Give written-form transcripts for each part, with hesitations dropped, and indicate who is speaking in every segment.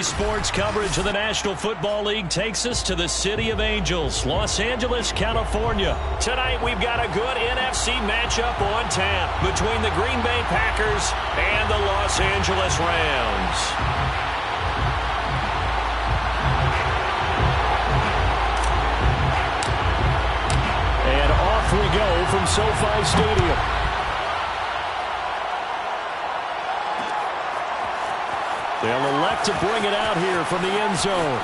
Speaker 1: EA Sports coverage of the National Football League takes us to the City of Angels, Los Angeles, California. Tonight we've got a good NFC matchup on tap between the Green Bay Packers and the Los Angeles Rams. And off we go from SoFi Stadium. They'll elect to bring it out here from the end zone.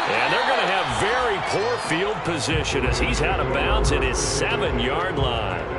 Speaker 1: And they're going to have very poor field position as he's out of bounds at his 7-yard line.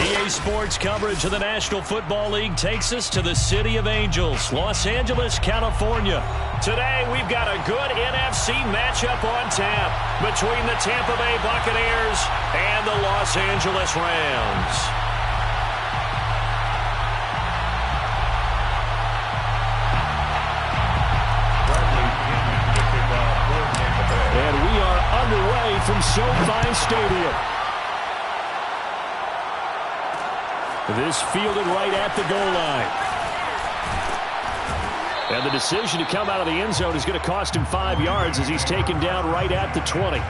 Speaker 1: EA Sports coverage of the National Football League takes us to the City of Angels, Los Angeles, California. Today we've got a good NFC matchup on tap between the Tampa Bay Buccaneers and the Los Angeles Rams. And we are underway from SoFi Stadium. This fielded right at the goal line. And the decision to come out of the end zone is going to cost him 5 yards as he's taken down right at the 20.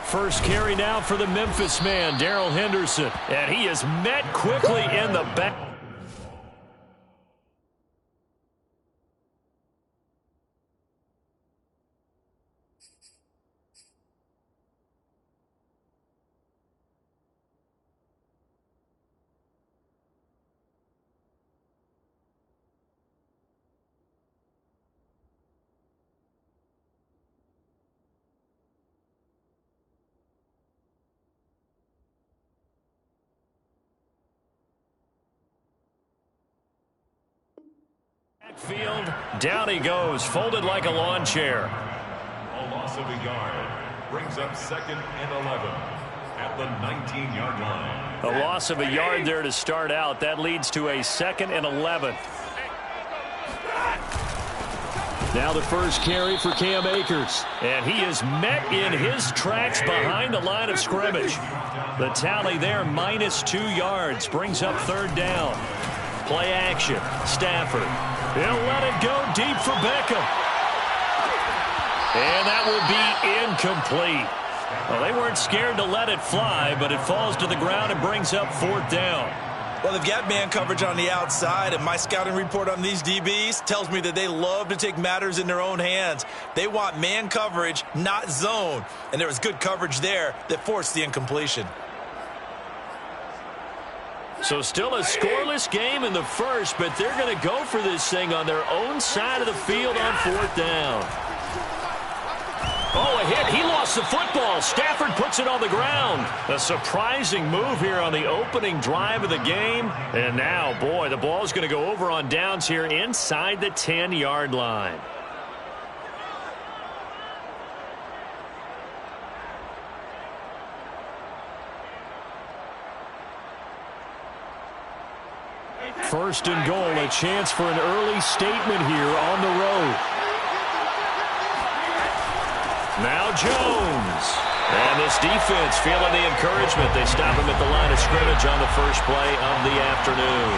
Speaker 1: First carry now for the Memphis man, Darrell Henderson. And he is met quickly in the back. Field, down he goes, folded like a lawn chair.
Speaker 2: A loss of a yard brings up 2nd and 11 at the 19-yard line.
Speaker 1: A loss of a yard there to start out. That leads to a 2nd and 11. Now the first carry for Cam Akers. And he is met in his tracks behind the line of scrimmage. The tally there, -2 yards. Brings up 3rd down. Play action. Stafford. He'll let it go deep for Beckham. And that will be incomplete. Well, they weren't scared to let it fly, but it falls to the ground and brings up 4th down.
Speaker 2: Well, they've got man coverage on the outside, and my scouting report on these DBs tells me that they love to take matters in their own hands. They want man coverage, not zone. And there was good coverage there that forced the incompletion.
Speaker 1: So still a scoreless game in the first, but they're going to go for this thing on their own side of the field on 4th down. Oh, a hit. He lost the football. Stafford puts it on the ground. A surprising move here on the opening drive of the game. And now, boy, the ball's going to go over on downs here inside the 10-yard line. First and goal, a chance for an early statement here on the road. Now Jones. And this defense feeling the encouragement. They stop him at the line of scrimmage on the first play of the afternoon.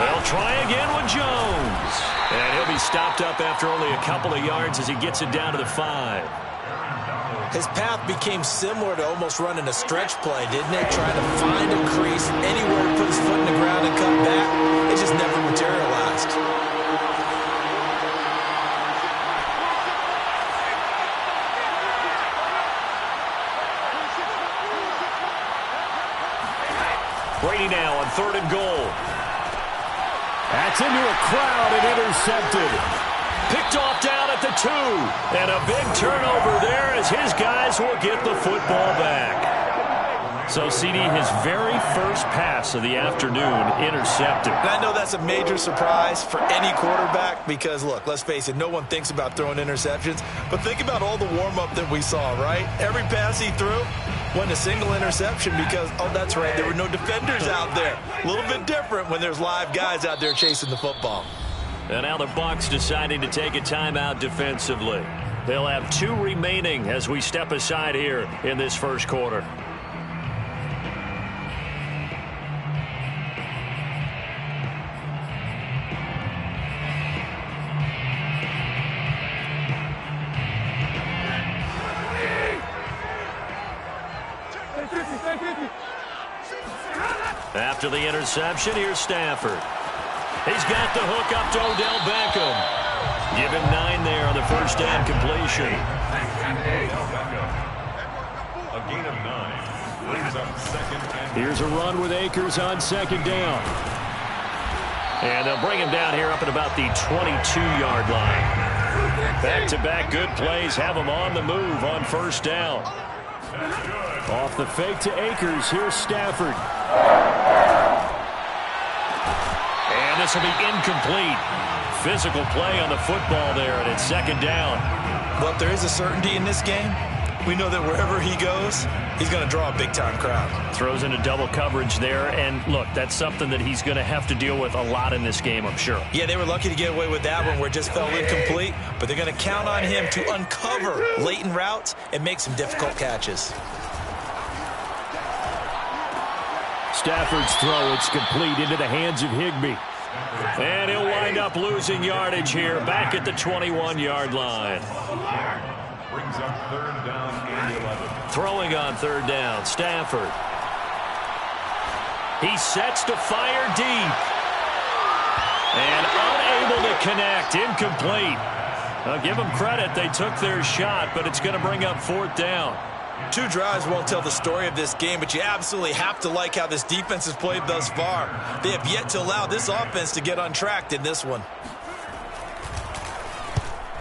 Speaker 1: They'll try again with Jones. And he'll be stopped up after only a couple of yards as he gets it down to the 5.
Speaker 2: His path became similar to almost running a stretch play, didn't it? Trying to find a crease anywhere to put his foot in the ground and cut back. It just never materialized.
Speaker 1: Brady now on 3rd and goal. That's into a crowd and intercepted. Picked off down at the 2. And a big turnover there as his guys will get the football back. So, CD, his very first pass of the afternoon intercepted.
Speaker 2: And I know that's a major surprise for any quarterback because, look, let's face it, no one thinks about throwing interceptions. But think about all the warm-up that we saw, right? Every pass he threw wasn't a single interception because, oh, that's right, there were no defenders out there. A little bit different when there's live guys out there chasing the football.
Speaker 1: And now the Bucs deciding to take a timeout defensively. They'll have 2 remaining as we step aside here in this first quarter. After the interception, here's Stafford. He's got the hook up to Odell Beckham. Give him 9 there on the first down completion.
Speaker 3: A gain of 9. Brings up 2nd and...
Speaker 1: Here's a run with Akers on 2nd down. And they'll bring him down here up at about the 22-yard line. Back-to-back good plays have him on the move on first down. Off the fake to Akers, here's Stafford. And this will be incomplete. Physical play on the football there, and it's 2nd down.
Speaker 2: Well, if there is a certainty in this game, we know that wherever he goes, he's going to draw a big-time crowd.
Speaker 1: Throws into double coverage there, and look, that's something that he's going to have to deal with a lot in this game, I'm sure.
Speaker 2: Yeah, they were lucky to get away with that one where it just fell incomplete, but they're going to count on him to uncover latent routes and make some difficult catches.
Speaker 1: Stafford's throw, it's complete into the hands of Higbee. And he'll wind up losing yardage here back at the 21-yard line.
Speaker 3: Brings up 3rd down and 11.
Speaker 1: Throwing on 3rd down, Stafford. He sets to fire deep. And unable to connect, incomplete. I'll give them credit, they took their shot, but it's going to bring up 4th down.
Speaker 2: 2 drives won't tell the story of this game, but you absolutely have to like how this defense has played thus far. They have yet to allow this offense to get untracked in this one.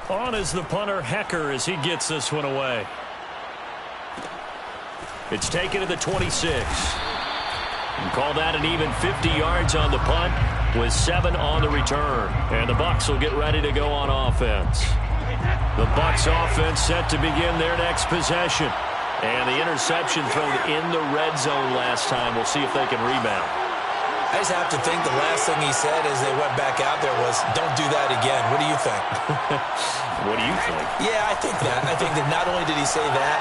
Speaker 1: On is the punter, Hecker, as he gets this one away. It's taken to the 26. And call that an even 50 yards on the punt with 7 on the return. And the Bucs will get ready to go on offense. The Bucs offense set to begin their next possession. And the interception thrown in the red zone last time. We'll see if they can rebound.
Speaker 2: I just have to think the last thing he said as they went back out there was, don't do that again. What do you think?
Speaker 1: What do you think?
Speaker 2: Yeah, I think that. I think that not only did he say that,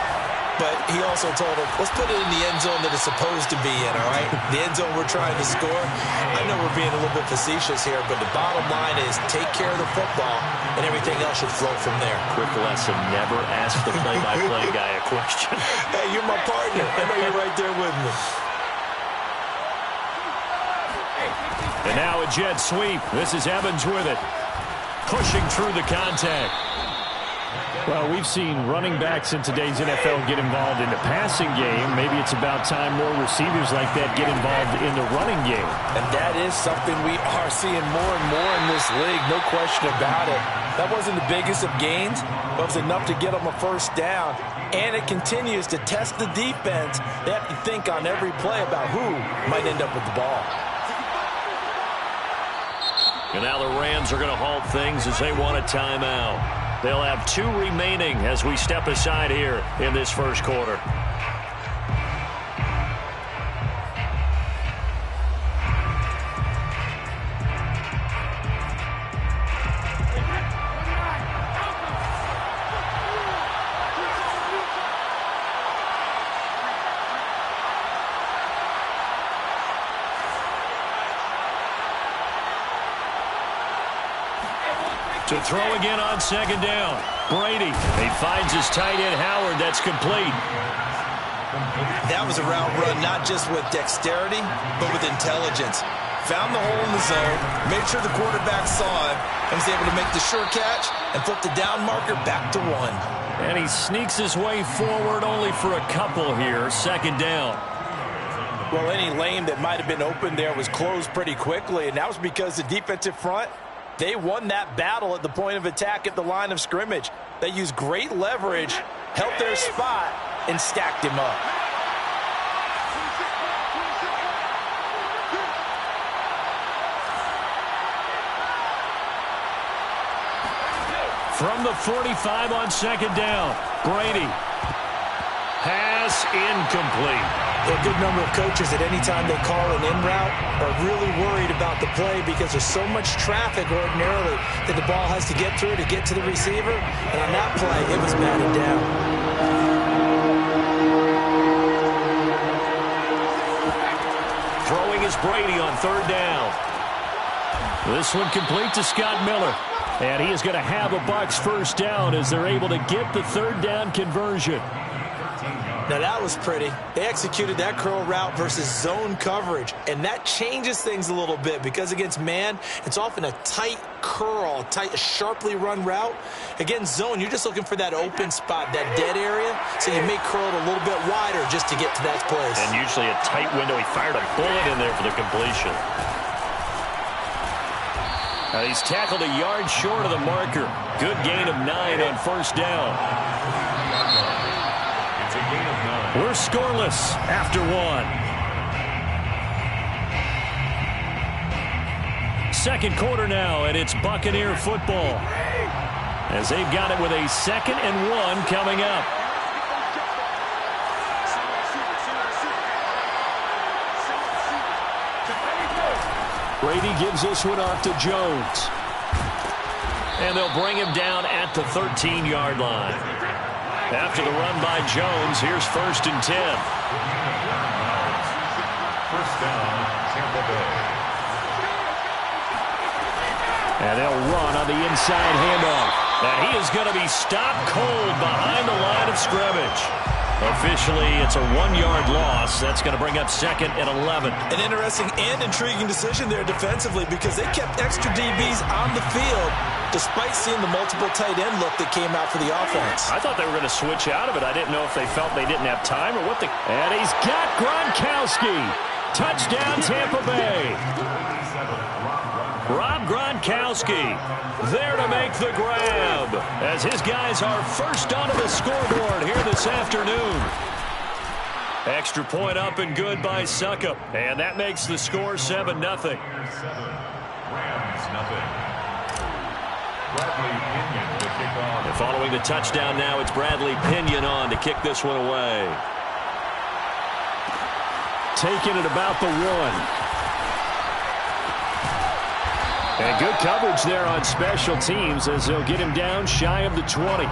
Speaker 2: but he also told him, let's put it in the end zone that it's supposed to be in, all right? The end zone we're trying to score. I know we're being a little bit facetious here, but the bottom line is take care of the football, and everything else should flow from there.
Speaker 1: Quick lesson, never ask the play-by-play guy a question.
Speaker 2: Hey, you're my partner. I know you're right there with me.
Speaker 1: And now a jet sweep. This is Evans with it. Pushing through the contact.
Speaker 4: Well, we've seen running backs in today's NFL get involved in the passing game. Maybe it's about time more receivers like that get involved in the running game.
Speaker 5: And that is something we are seeing more and more in this league, no question about it. That wasn't the biggest of gains, but it was enough to get them a first down. And it continues to test the defense. They have to think on every play about who might end up with the ball.
Speaker 1: And now the Rams are going to halt things as they want a timeout. They'll have 2 remaining as we step aside here in this first quarter. To throw again on second down. Brady. He finds his tight end Howard. That's complete.
Speaker 2: That was a route run not just with dexterity, but with intelligence. Found the hole in the zone, made sure the quarterback saw him, and was able to make the sure catch and flip the down marker back to 1.
Speaker 1: And he sneaks his way forward only for a couple here. Second down.
Speaker 5: Well, any lane that might have been open there was closed pretty quickly, and that was because the defensive front, they won that battle at the point of attack at the line of scrimmage. They used great leverage, held their spot, and stacked him up.
Speaker 1: From the 45 on second down, Brady. Pass incomplete.
Speaker 5: A good number of coaches at any time they call an in route are really worried about the play because there's so much traffic ordinarily that the ball has to get through to get to the receiver. And on that play, it was batted down.
Speaker 1: Throwing is Brady on third down. This one complete to Scott Miller. And he is going to have a Bucs first down as they're able to get the third down conversion.
Speaker 5: Now that was pretty. They executed that curl route versus zone coverage, and that changes things a little bit because against man, it's often a tight curl, tight, sharply run route. Against zone, you're just looking for that open spot, that dead area, so you may curl it a little bit wider just to get to that place.
Speaker 1: And usually a tight window. He fired a bullet in there for the completion. Now he's tackled a yard short of the marker. Good gain of 9 on first down. We're scoreless after 1. Second quarter now, and it's Buccaneer football. As they've got it with a 2nd and 1 coming up. Brady gives this one off to Jones. And they'll bring him down at the 13-yard line. After the run by Jones, here's 1st and 10.
Speaker 3: First down, Tampa Bay.
Speaker 1: And they'll run on the inside handoff. And he is going to be stopped cold behind the line of scrimmage. Officially, it's a 1-yard loss. That's going to bring up 2nd and 11.
Speaker 2: An interesting and intriguing decision there defensively because they kept extra DBs on the field despite seeing the multiple tight end look that came out for the offense.
Speaker 1: I thought they were going to switch out of it. I didn't know if they felt they didn't have time or what. And he's got Gronkowski. Touchdown, Tampa Bay. Rob Gronkowski there to make the grab as his guys are first onto the scoreboard here this afternoon. Extra point up and good by Succop. And that makes the score 7-0.
Speaker 3: Rams, nothing. Bradley Pinion to kick off.
Speaker 1: And following the touchdown now, it's Bradley Pinion on to kick this one away.
Speaker 4: Taking it about the 1. And good coverage there on special teams as they'll get him down shy of the 20.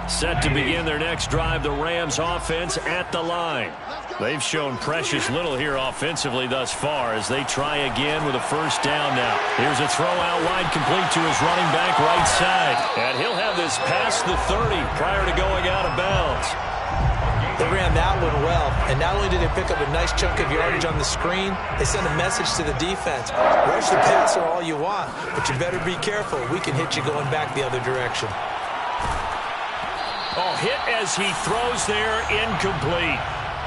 Speaker 4: Set to begin their next drive, the Rams offense at the line. They've shown precious little here offensively thus far as they try again with a first down now. Here's a throw out wide, complete to his running back right side. And he'll have this past the 30 prior to going out of bounds.
Speaker 5: They ran that one well, and not only did they pick up a nice chunk of yardage on the screen, they sent a message to the defense. Rush the passer all you want, but you better be careful. We can hit you going back the other direction.
Speaker 1: Oh, hit as he throws there, incomplete.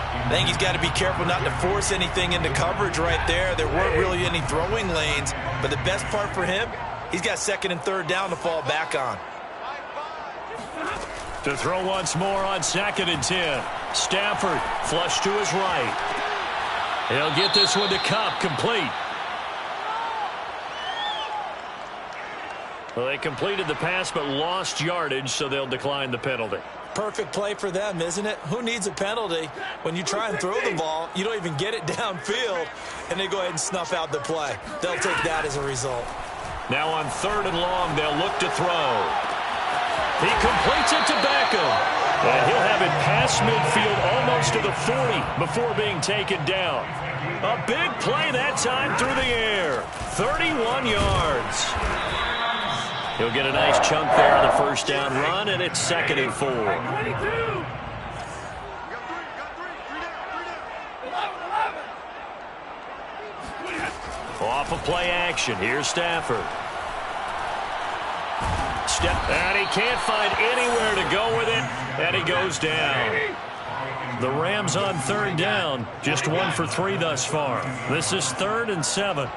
Speaker 2: I think he's got to be careful not to force anything into coverage right there. There weren't really any throwing lanes, but the best part for him, he's got second and third down to fall back on.
Speaker 1: To throw once more on 2nd and 10. Stafford flush to his right. He'll get this one to Kupp, complete. Well, they completed the pass but lost yardage, so they'll decline the penalty.
Speaker 5: Perfect play for them, isn't it? Who needs a penalty when you try and throw the ball, you don't even get it downfield, and they go ahead and snuff out the play. They'll take that as a result.
Speaker 1: Now on 3rd and long, they'll look to throw. He completes it to Beckham. And he'll have it past midfield almost to the 40 before being taken down. A big play that time through the air. 31 yards. He'll get a nice chunk there on the first down run, and it's 2nd and 4. Off of play action. Here's Stafford. And he can't find anywhere to go with it, and he goes down. The Rams on 3rd down, just 1 for 3 thus far. This is 3rd and 7.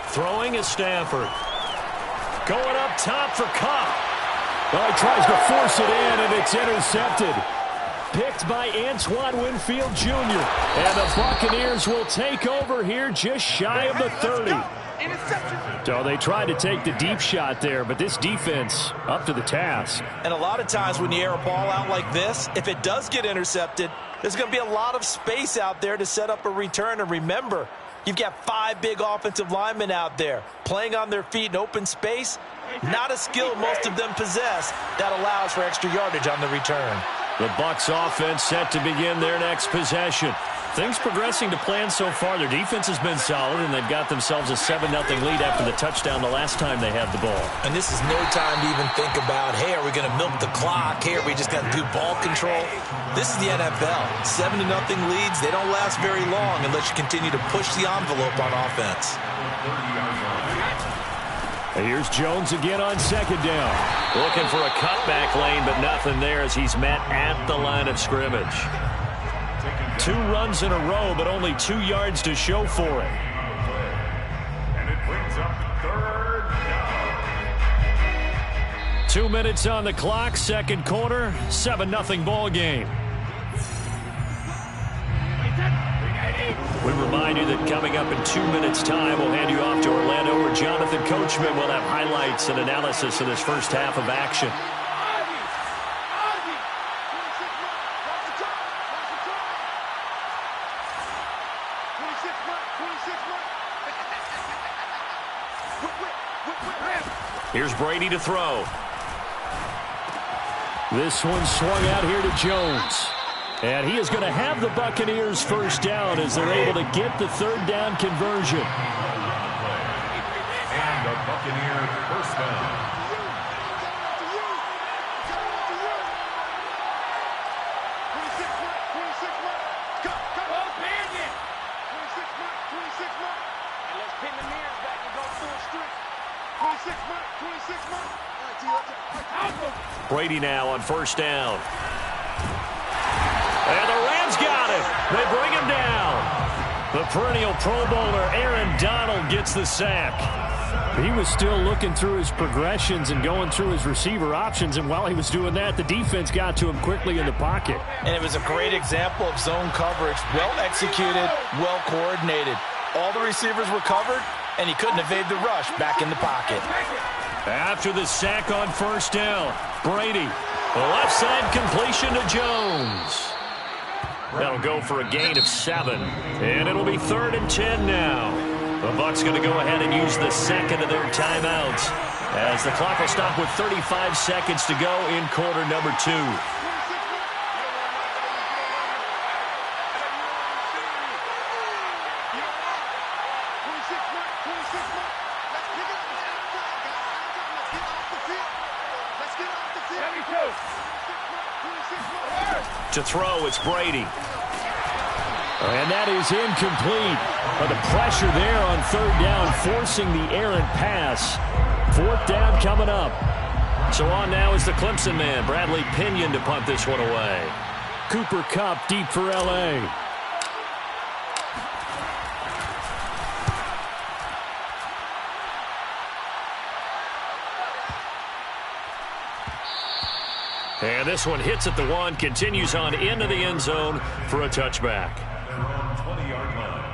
Speaker 1: Throwing is Stafford. Going up top for Kupp.
Speaker 4: Well, he tries to force it in, and it's intercepted. Picked by Antoine Winfield Jr. And the Buccaneers will take over here just shy of the 30. So they tried to take the deep shot there, but this defense up to the task.
Speaker 2: And a lot of times when you air a ball out like this, if it does get intercepted, there's going to be a lot of space out there to set up a return. And remember, you've got 5 big offensive linemen out there playing on their feet in open space. Not a skill most of them possess that allows for extra yardage on the return.
Speaker 1: The Bucs offense set to begin their next possession. Things progressing to plan so far. Their defense has been solid, and they've got themselves a 7-0 lead after the touchdown the last time they had the ball.
Speaker 5: And this is no time to even think about, hey, are we going to milk the clock? Hey, are we just going to do ball control? This is the NFL. 7-0 leads, they don't last very long unless you continue to push the envelope on offense.
Speaker 4: And here's Jones again on 2nd down.
Speaker 1: Looking for a cutback lane, but nothing there as he's met at the line of scrimmage. 2 runs in a row, but only 2 yards to show for it.
Speaker 3: And it brings up 3rd down.
Speaker 1: 2 minutes on the clock, 2nd quarter, 7-0 ball game. We remind you that coming up in 2 minutes' time, we'll hand you off to Orlando, where Jonathan Coachman will have highlights and analysis of this first half of action. Here's Brady to throw.
Speaker 4: This one swung out here to Jones. And he is going to have the Buccaneers first down as they're able to get the 3rd down conversion.
Speaker 3: And the Buccaneers first down.
Speaker 1: Brady now on first down. And the Rams got him. They bring him down. The perennial Pro Bowler Aaron Donald gets the sack. He was still looking through his progressions and going through his receiver options, and while he was doing that, the defense got to him quickly in the pocket.
Speaker 5: And it was a great example of zone coverage. Well executed, well coordinated. All the receivers were covered, and he couldn't evade the rush back in the pocket.
Speaker 1: After the sack on first down, Brady, the left side completion to Jones. That'll go for a gain of 7, and it'll be 3rd and 10 now. The Bucs going to go ahead and use the second of their timeouts as the clock will stop with 35 seconds to go in quarter number 2. To throw, it's Brady. And that is incomplete. But the pressure there on 3rd down, forcing the errant pass. 4th down coming up. So on now is the Clemson man, Bradley Pinion, to punt this one away. Cooper Kupp deep for L.A. And this one hits at the 1, continues on into the end zone for a touchback.
Speaker 3: 20-yard line.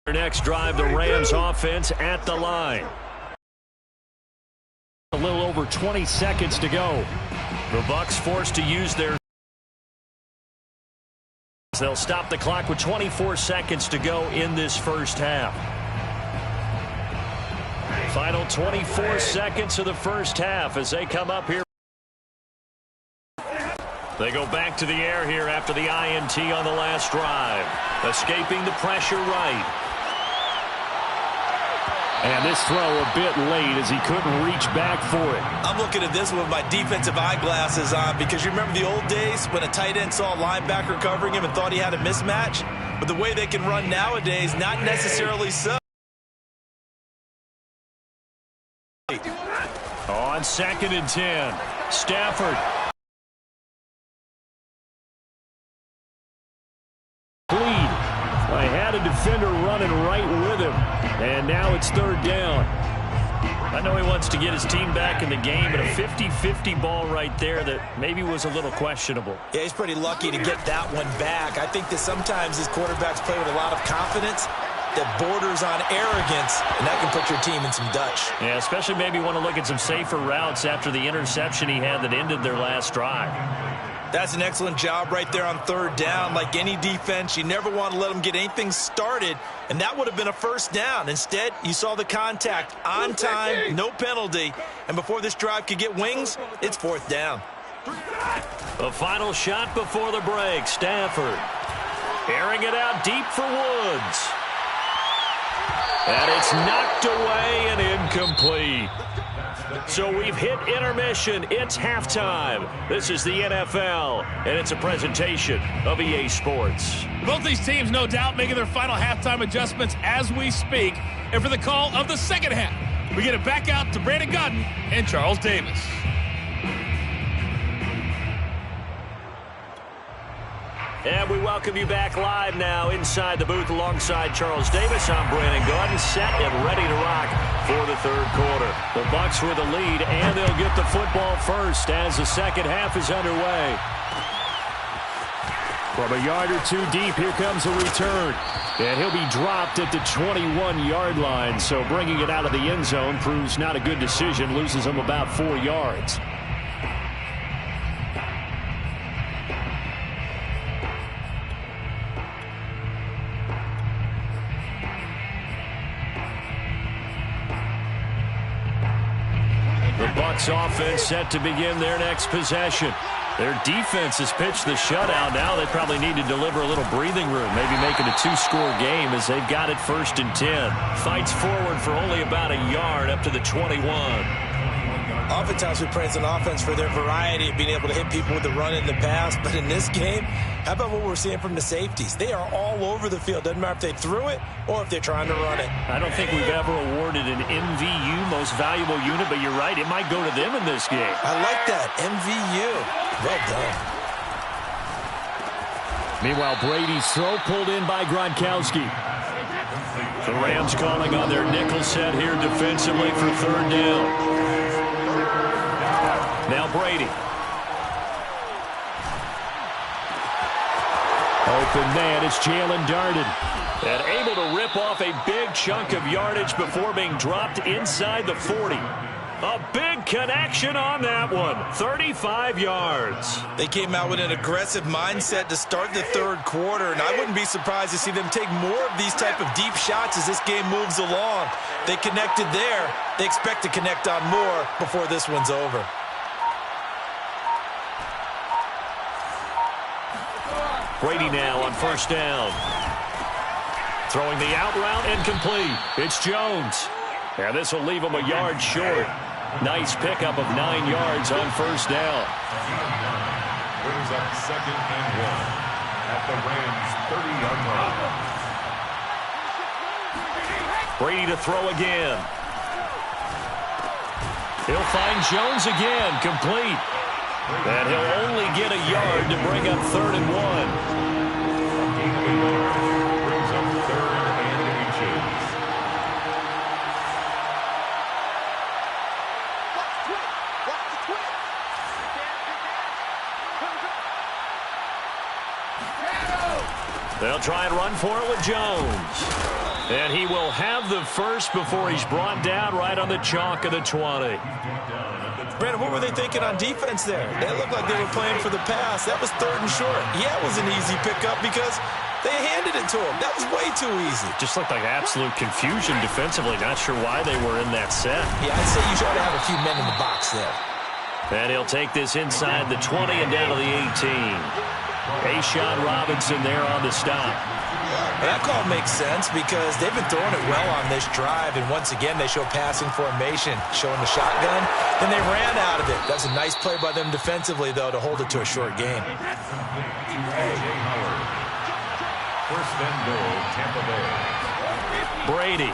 Speaker 1: Their next drive, the Rams offense at the line. A little over 20 seconds to go. The Bucs forced to use their... They'll stop the clock with 24 seconds to go in this first half. Final 24 seconds of the first half as they come up here. They go back to the air here after the INT on the last drive. Escaping the pressure right. And this throw a bit late as he couldn't reach back for it.
Speaker 2: I'm looking at this with my defensive eyeglasses on because you remember the old days when a tight end saw a linebacker covering him and thought he had a mismatch? But the way they can run nowadays, not necessarily so.
Speaker 1: On 2nd and 10, Stafford. Lead. I had a defender running right with him, and now it's 3rd down. I know he wants to get his team back in the game, but a 50-50 ball right there that maybe was a little questionable.
Speaker 2: Yeah, he's pretty lucky to get that one back. I think that sometimes his quarterbacks play with a lot of confidence that borders on arrogance, and that can put your team in some Dutch.
Speaker 1: Yeah, especially maybe want to look at some safer routes after the interception he had that ended their last drive.
Speaker 2: That's an excellent job right there on 3rd down. Like any defense, you never want to let them get anything started, and that would have been a 1st down. Instead, you saw the contact on time, no penalty, and before this drive could get wings, it's 4th down.
Speaker 1: The final shot before the break, Stafford. Airing it out deep for Woods. And it's knocked away and incomplete. So we've hit intermission. It's halftime. This is the NFL, and it's a presentation of EA Sports.
Speaker 6: Both these teams, no doubt, making their final halftime adjustments as we speak. And for the call of the second half, we get it back out to Brandon Gaudin and Charles Davis.
Speaker 1: And we welcome you back live now inside the booth alongside Charles Davis. I'm Brandon Gaudin, set and ready to rock for the 3rd quarter. The Bucs with the lead, and they'll get the football first as the second half is underway. From a yard or 2 deep, here comes a return. And he'll be dropped at the 21-yard line, so bringing it out of the end zone proves not a good decision, loses him about 4 yards. The Bucs offense set to begin their next possession. Their defense has pitched the shutout. Now they probably need to deliver a little breathing room, maybe make it a 2-score game as they've got it 1st and 10. Fights forward for only about a yard up to the 21.
Speaker 5: Oftentimes we praise an offense for their variety of being able to hit people with the run in the pass. But in this game, how about what we're seeing from the safeties? They are all over the field. Doesn't matter if they threw it or if they're trying to run it.
Speaker 1: I don't think we've ever awarded an MVU, most valuable unit, but you're right. It might go to them in this game.
Speaker 5: I like that. MVU. Well done.
Speaker 1: Meanwhile, Brady's throw pulled in by Gronkowski. The Rams calling on their nickel set here defensively for third down. Now Brady. Open man, it's Jalen Darden. And able to rip off a big chunk of yardage before being dropped inside the 40. A big connection on that one. 35 yards.
Speaker 5: They came out with an aggressive mindset to start the third quarter, and I wouldn't be surprised to see them take more of these type of deep shots as this game moves along. They connected there. They expect to connect on more before this one's over.
Speaker 1: Brady now on first down. Throwing the out route incomplete. It's Jones. And this will leave him a yard short. Nice pickup of 9 yards on first down.
Speaker 3: Brings up 2nd and 1 at the Rams' 30-yard line.
Speaker 1: Brady to throw again. He'll find Jones again, complete. And he'll only get a yard to bring up 3rd and 1.
Speaker 3: Brings up 3rd and inches.
Speaker 1: They'll try and run for it with Jones. And he will have the first before he's brought down right on the chalk of the 20.
Speaker 5: Brandon, what were they thinking on defense there? They looked like they were playing for the pass. That was 3rd and short. Yeah, it was an easy pickup because they handed it to him. That was way too easy.
Speaker 1: Just looked like absolute confusion defensively. Not sure why they were in that set.
Speaker 5: Yeah, I'd say you ought to have a few men in the box there.
Speaker 1: And he'll take this inside the 20 and down to the 18. A'Shawn Robinson there on the stop.
Speaker 5: And that call makes sense because they've been throwing it well on this drive, and once again they show passing formation, showing the shotgun. Then they ran out of it. That's a nice play by them defensively, though, to hold it to a short game.
Speaker 3: First and goal, Tampa Bay.
Speaker 1: Brady.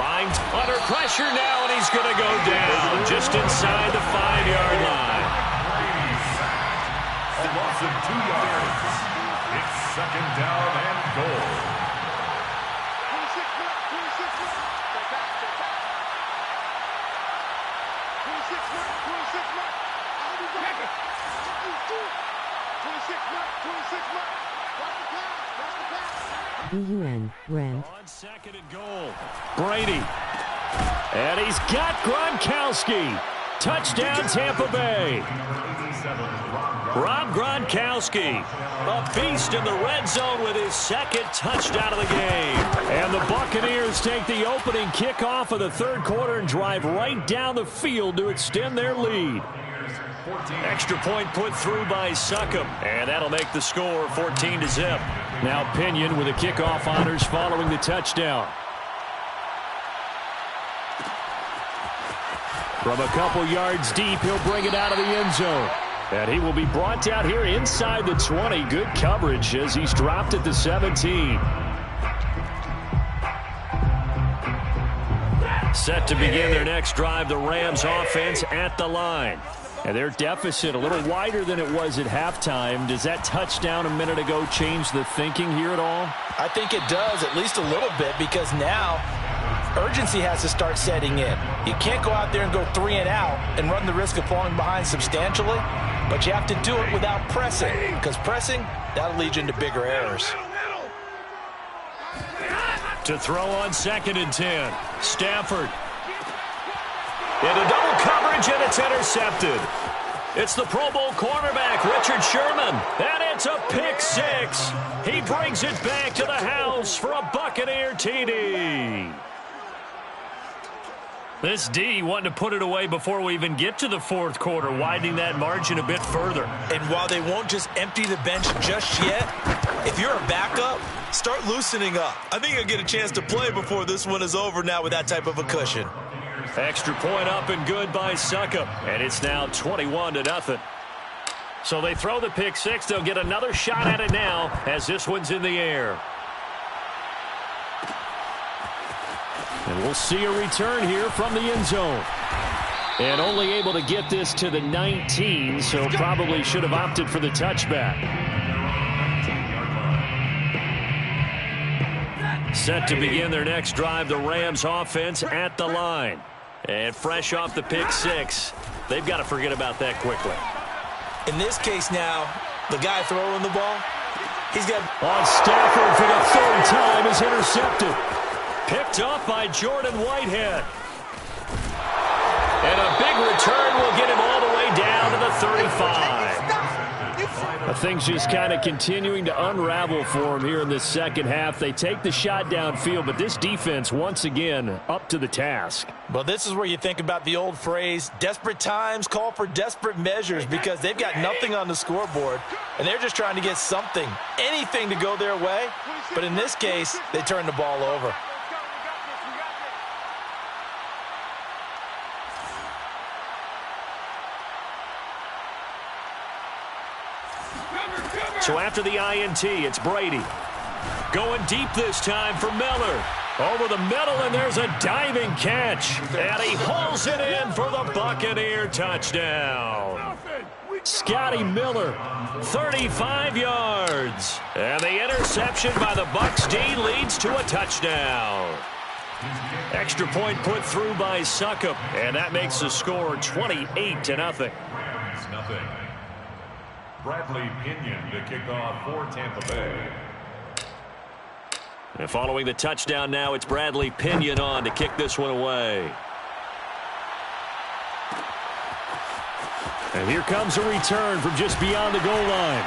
Speaker 1: Binds under pressure now, and he's going to go down just inside the 5-yard line.
Speaker 3: A loss of 2 yards. It's 2nd down and goal.
Speaker 7: BUN, Rent.
Speaker 1: On 2nd and goal. Brady. And he's got Gronkowski. Touchdown, Tampa Bay. Rob Gronkowski, a beast in the red zone with his 2nd touchdown of the game. And the Buccaneers take the opening kickoff of the 3rd quarter and drive right down the field to extend their lead. Extra point put through by Succop, and that'll make the score 14-0. Now Pinion with the kickoff honors following the touchdown. From a couple yards deep, he'll bring it out of the end zone. And he will be brought down here inside the 20. Good coverage as he's dropped at the 17. Set to begin their next drive, the Rams offense at the line. And their deficit a little wider than it was at halftime. Does that touchdown a minute ago change the thinking here at all?
Speaker 5: I think it does, at least a little bit, because now urgency has to start setting in. You can't go out there and go 3 and out and run the risk of falling behind substantially, but you have to do it without pressing, because pressing, that'll lead you into bigger errors.
Speaker 1: To throw on 2nd and 10. Stafford. Into double coverage, and it's intercepted. It's the Pro Bowl cornerback, Richard Sherman. And it's a pick 6. He brings it back to the house for a Buccaneer TD. This D wanting to put it away before we even get to the 4th quarter, widening that margin a bit further.
Speaker 5: And while they won't just empty the bench just yet,
Speaker 2: If you're a backup, start loosening up. I think you'll get a chance to play before this one is over now with that type of a cushion.
Speaker 1: Extra point up and good by Succop. And it's now 21-0. So they throw the pick six. They'll get another shot at it now as this one's in the air. And we'll see a return here from the end zone. And only able to get this to the 19, so probably should have opted for the touchback. Set to begin their next drive, the Rams offense at the line. And fresh off the pick six, they've got to forget about that quickly.
Speaker 5: In this case now, the guy throwing the ball, he's got...
Speaker 1: On Stafford for the third time is intercepted. Picked off by Jordan Whitehead. And a big return will get him all the way down to the 35. Things just kind of continuing to unravel for him here in this second half. They take the shot downfield, but this defense, once again, up to the task.
Speaker 5: Well, this is where you think about the old phrase, desperate times call for desperate measures, because they've got nothing on the scoreboard, and they're just trying to get something, anything to go their way. But in this case, they turn the ball over.
Speaker 1: So after the INT, it's Brady. Going deep this time for Miller. Over the middle, and there's a diving catch. And he hauls it in for the Buccaneer touchdown. Scotty Miller, 35 yards. And the interception by the Bucs D leads to a touchdown. Extra point put through by Succop. And that makes the score 28-0.
Speaker 3: Bradley Pinion to kick off for Tampa Bay.
Speaker 1: And following the touchdown now, it's Bradley Pinion on to kick this one away. And here comes a return from just beyond the goal line.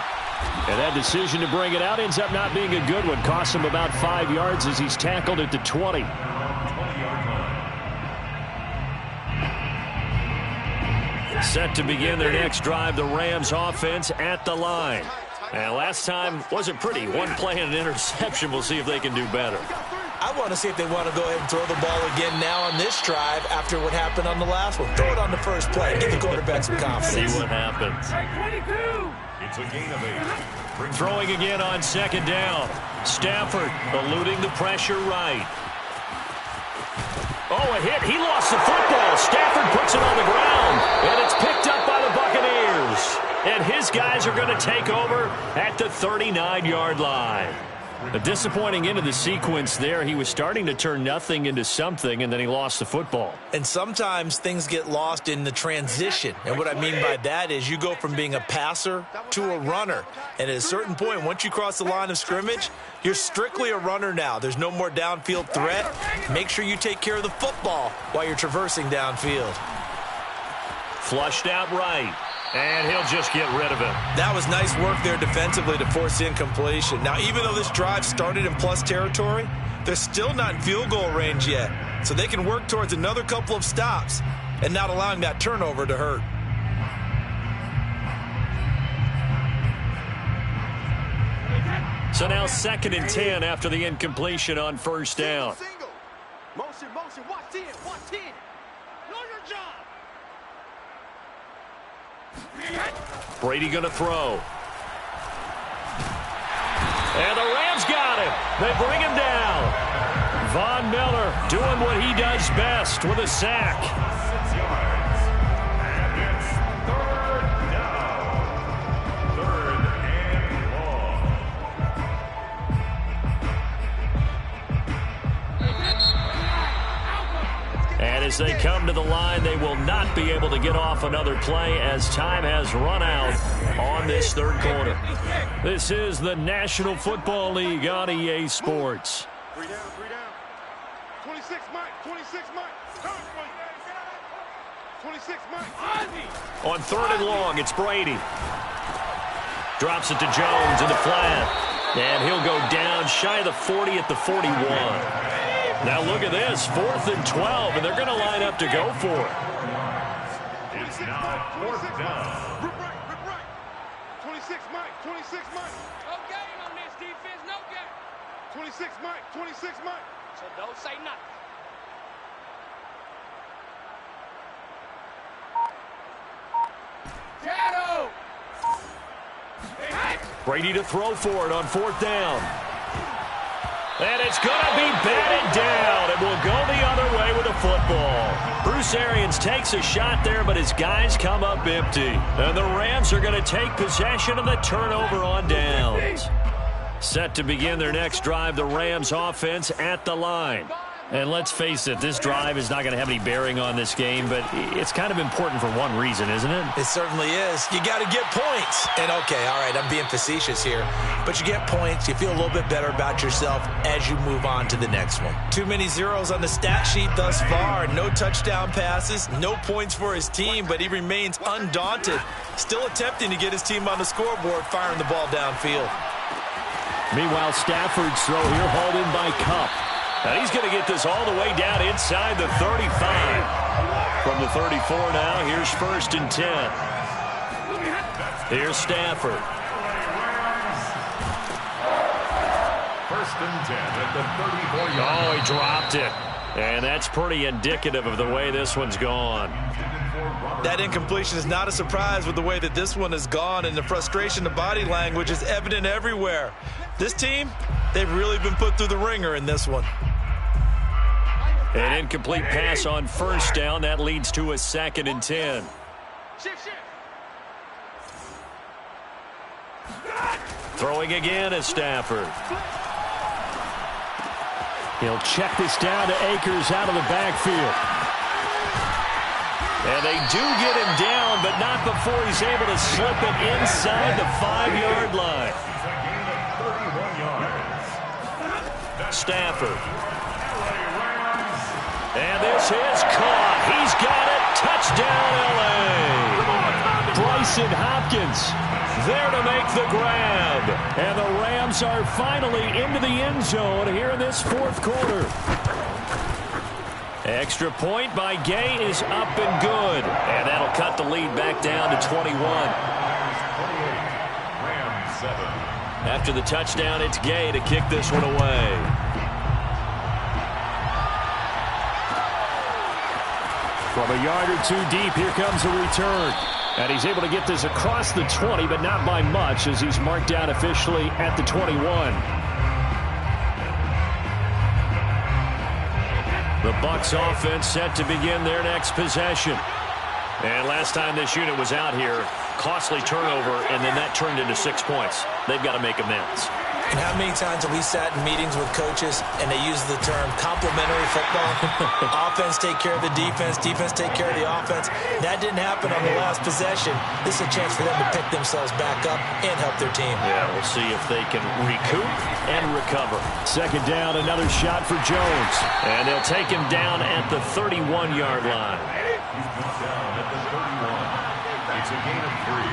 Speaker 1: And that decision to bring it out ends up not being a good one. Costs him about 5 yards as he's tackled at the 20. Set to begin their next drive, the Rams offense at the line. And last time wasn't pretty. One play and an interception. We'll see if they can do better.
Speaker 5: I want to see if they want to go ahead and throw the ball again now on this drive after what happened on the last one. Throw it on the first play. Give the quarterback some confidence.
Speaker 1: See what happens.
Speaker 3: It's a gain of 8.
Speaker 1: Throwing again on second down. Stafford eluding the pressure right. Oh, a hit. He lost the football. Stafford puts it on the ground. And it's picked up by the Buccaneers. And his guys are going to take over at the 39-yard line. A disappointing end of the sequence there. He was starting to turn nothing into something, and then he lost the football.
Speaker 5: And sometimes things get lost in the transition. And what I mean by that is you go from being a passer to a runner. And at a certain point, once you cross the line of scrimmage, you're strictly a runner now. There's no more downfield threat. Make sure you take care of the football while you're traversing downfield.
Speaker 1: Flushed out right. And he'll just get rid of it.
Speaker 5: That was nice work there defensively to force the incompletion. Now, even though this drive started in plus territory, they're still not in field goal range yet. So they can work towards another couple of stops and not allowing that turnover to hurt.
Speaker 1: So now 2nd and 10 after the incompletion on first down.
Speaker 8: Motion, watch in. Know your job.
Speaker 1: Brady going to throw. And the Rams got him. They bring him down. Von Miller doing what he does best with a sack.
Speaker 3: 6 yards. And it's 3rd down. 3rd and long.
Speaker 1: And as they come to the line, they will not be able to get off another play as time has run out on this third quarter. This is the National Football League on EA Sports.
Speaker 8: 3 down. 26 Mike. 26 Mike. 26 Mike.
Speaker 1: On 3rd and long, it's Brady. Drops it to Jones in the flat. And he'll go down shy of the 40 at the 41. Now look at this, 4th and 12, and they're going to line up to go for it.
Speaker 3: It's now 4th down.
Speaker 8: Rip right. 26 26, Mike. 26, Mike.
Speaker 9: No game on this defense. No game.
Speaker 8: 26, Mike. 26, Mike.
Speaker 9: So don't say nothing. Shadow.
Speaker 1: Brady to throw for it on 4th down. And it's going to be batted down. It will go the other way with the football. Bruce Arians takes a shot there, but his guys come up empty. And the Rams are going to take possession of the turnover on downs. Set to begin their next drive, the Rams offense at the line. And let's face it, this drive is not going to have any bearing on this game, but it's kind of important for one reason, isn't it?
Speaker 5: It certainly is. You got to get points. And, okay, all right, I'm being facetious here. But you get points, you feel a little bit better about yourself as you move on to the next one. Too many zeros on the stat sheet thus far. No touchdown passes, no points for his team, but he remains undaunted. Still attempting to get his team on the scoreboard, firing the ball downfield.
Speaker 1: Meanwhile, Stafford's throw here hauled in by Kupp. And he's going to get this all the way down inside the 35. From the 34 now, here's 1st and 10. Here's Stafford.
Speaker 3: 1st and 10 at the 34-yard.
Speaker 1: Oh, he dropped it. And that's pretty indicative of the way this one's gone.
Speaker 2: That incompletion is not a surprise with the way that this one has gone, and the frustration, the body language is evident everywhere. This team, they've really been put through the ringer in this one.
Speaker 1: An incomplete pass on 1st down. That leads to a 2nd and 10. Throwing again is Stafford. He'll check this down to Akers out of the backfield. And they do get him down, but not before he's able to slip it inside the 5-yard line. Stafford. And this is caught. He's got it. Touchdown, L.A. Bryson Hopkins there to make the grab. And the Rams are finally into the end zone here in this 4th quarter. Extra point by Gay is up and good. And that'll cut the lead back down to 21. After the touchdown, it's Gay to kick this one away. From a yard or two deep, here comes a return. And he's able to get this across the 20, but not by much, as he's marked down officially at the 21. The Bucs offense set to begin their next possession. And last time this unit was out here, costly turnover, and then that turned into 6 points. They've got to make amends.
Speaker 5: And how many times have we sat in meetings with coaches and they use the term complementary football? Offense take care of the defense, defense take care of the offense. That didn't happen on the last possession. This is a chance for them to pick themselves back up and help their team.
Speaker 1: Yeah, we'll see if they can recoup and recover. 2nd down, another shot for Jones. And they'll take him down at the 31-yard line.
Speaker 3: He's put down at the 31. It's a gain of 3.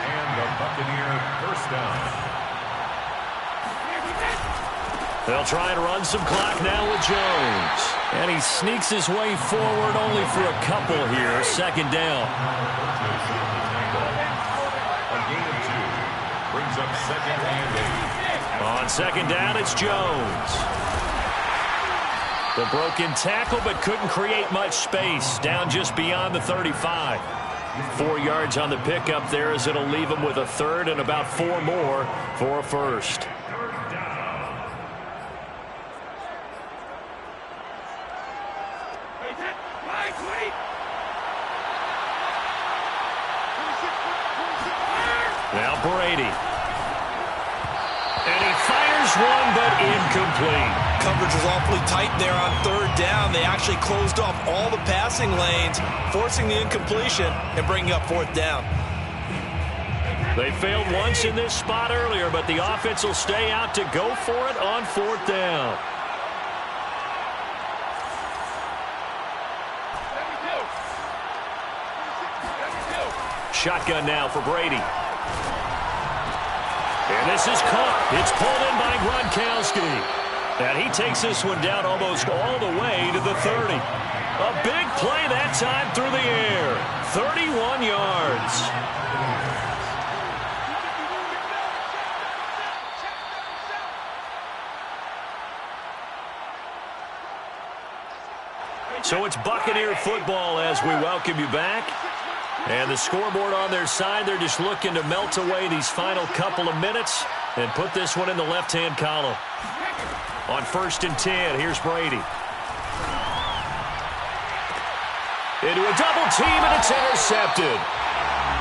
Speaker 3: And the Buccaneer 1st down.
Speaker 1: They'll try and run some clock now with Jones. And he sneaks his way forward only for a couple here. 2nd down.
Speaker 3: A gain of 2. Brings up 2nd and 8.
Speaker 1: On 2nd down, it's Jones. The broken tackle, but couldn't create much space. Down just beyond the 35. 4 yards on the pickup there, as it'll leave him with a 3rd and about 4 more for a 1st. Now Brady. And he fires one, but incomplete.
Speaker 2: Coverage was awfully tight there on 3rd down. They actually closed off all the passing lanes, forcing the incompletion and bringing up 4th down.
Speaker 1: They failed once in this spot earlier, but the offense will stay out to go for it on 4th down. Shotgun now for Brady. And this is caught. It's pulled in by Gronkowski. And he takes this one down almost all the way to the 30. A big play that time through the air. 31 yards. So it's Buccaneer football as we welcome you back. And the scoreboard on their side, they're just looking to melt away these final couple of minutes and put this one in the left-hand column. On 1st and 10, here's Brady. Into a double team, and it's intercepted.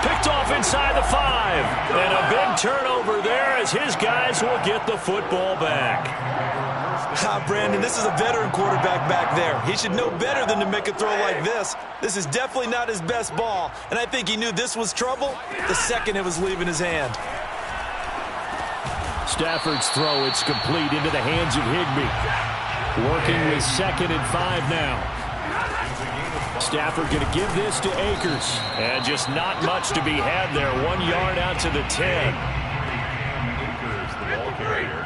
Speaker 1: Picked off inside the 5. And a big turnover there as his guys will get the football back.
Speaker 2: Brandon, this is a veteran quarterback back there. He should know better than to make a throw like this. This is definitely not his best ball, and I think he knew this was trouble the second it was leaving his hand.
Speaker 1: Stafford's throw, it's complete into the hands of Higbee. Working with 2nd and 5 now. Stafford going to give this to Akers. And just not much to be had there. 1 yard out to the 10.
Speaker 3: Akers, the ball carrier.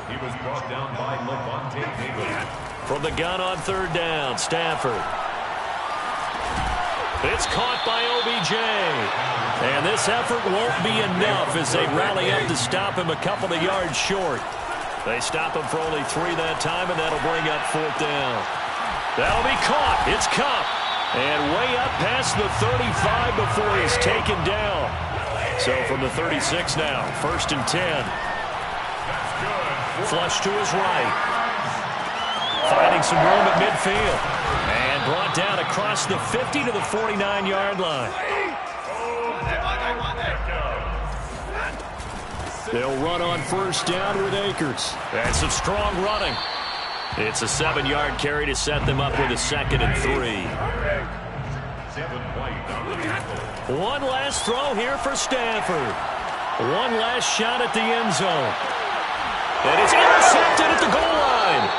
Speaker 3: He was brought down by Levante David.
Speaker 1: From the gun on 3rd down, Stafford. It's caught by OBJ. And this effort won't be enough as they rally up to stop him a couple of yards short. They stop him for only 3 that time, and that'll bring up 4th down. That'll be caught. It's Kupp. And way up past the 35 before he's taken down. So from the 36 now, 1st and 10. Flush to his right. Finding some room at midfield. And brought down across the 50 to the 49-yard line. They'll run on 1st down with Akers. And some strong running. It's a 7-yard carry to set them up with a 2nd and 3. One last throw here for Stafford. One last shot at the end zone. And it's intercepted at the goal line.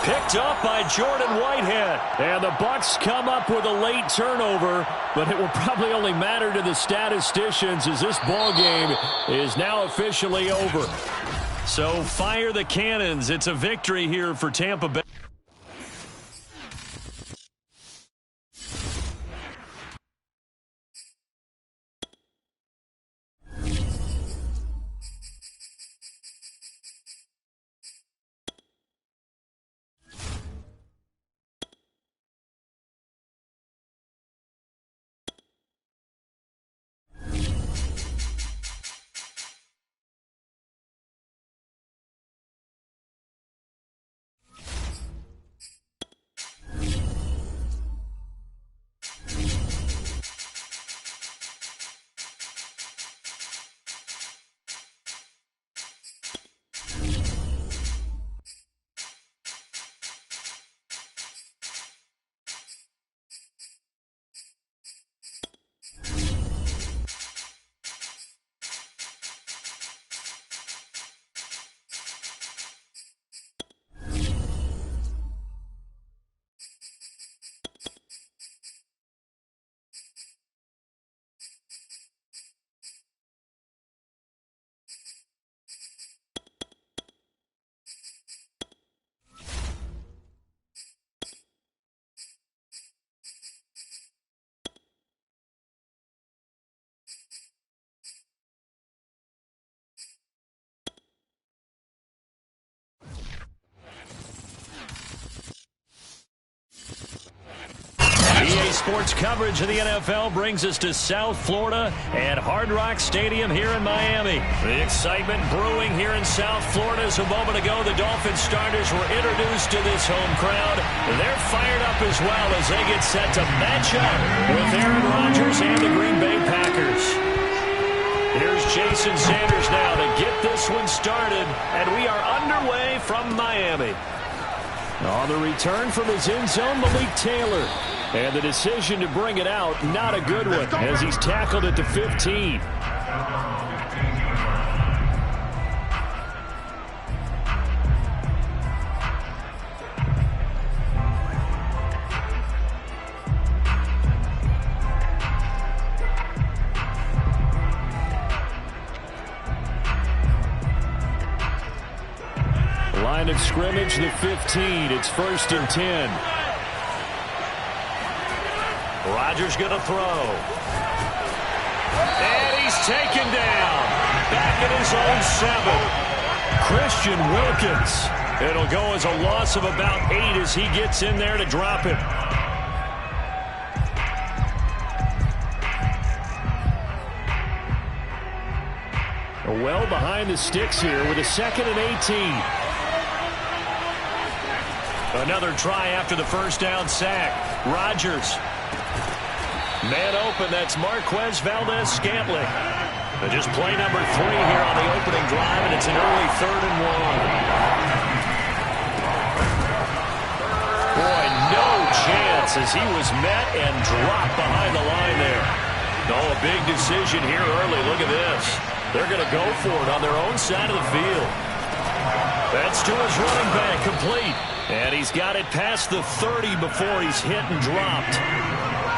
Speaker 1: Picked up by Jordan Whitehead. And the Bucs come up with a late turnover, but it will probably only matter to the statisticians as this ball game is now officially over. So fire the cannons. It's a victory here for Tampa Bay. EA Sports coverage of the NFL brings us to South Florida and Hard Rock Stadium here in Miami. The excitement brewing here in South Florida as a moment ago the Dolphins starters were introduced to this home crowd. They're fired up as well as they get set to match up with Aaron Rodgers and the Green Bay Packers. Here's Jason Sanders now to get this one started, and we are underway from Miami. On the return from his end zone, Malik Taylor. And the decision to bring it out, not a good one, as he's tackled at the 15. Line of scrimmage, the 15. It's 1st and 10. Rodgers going to throw. And he's taken down. Back at his own 7. Christian Wilkins. It'll go as a loss of about 8 as he gets in there to drop it.
Speaker 4: Well behind the sticks here with a 2nd and 18. Another try after the first down sack. Rodgers. Man open, that's Marquez Valdes-Scantling. Just play number 3 here on the opening drive, and it's an early 3rd and 1. Boy, no chance as he was met and dropped behind the line there. Oh, a big decision here early. Look at this. They're going to go for it on their own side of the field. That's to his running back, complete. And he's got it past the 30 before he's hit and dropped.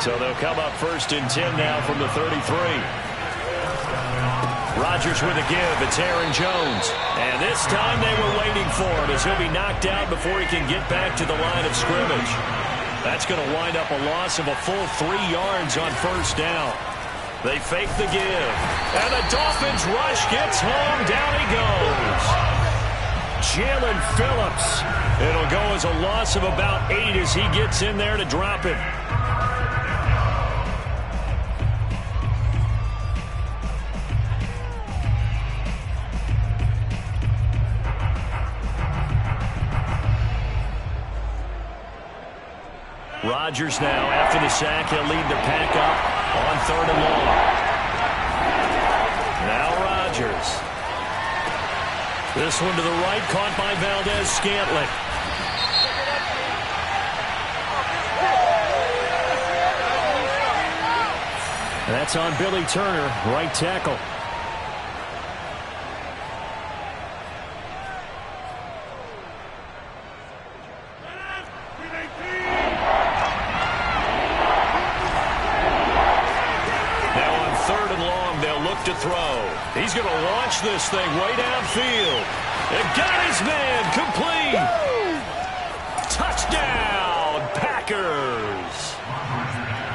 Speaker 4: So they'll come up 1st and 10 now from the 33. Rodgers with a give. It's Aaron Jones. And this time they were waiting for him as he'll be knocked out before he can get back to the line of scrimmage. That's going to wind up a loss of a full 3 yards on 1st down. They fake the give. And the Dolphins rush gets home. Down he goes. Jalen Phillips. It'll go as a loss of about 8 as he gets in there to drop him. Rodgers now, after the sack, he'll lead the pack up on 3rd and long. Now Rodgers. This one to the right, caught by Valdes-Scantling. That's on Billy Turner, right tackle. To throw. He's going to launch this thing way downfield. And got his man complete. Touchdown, Packers.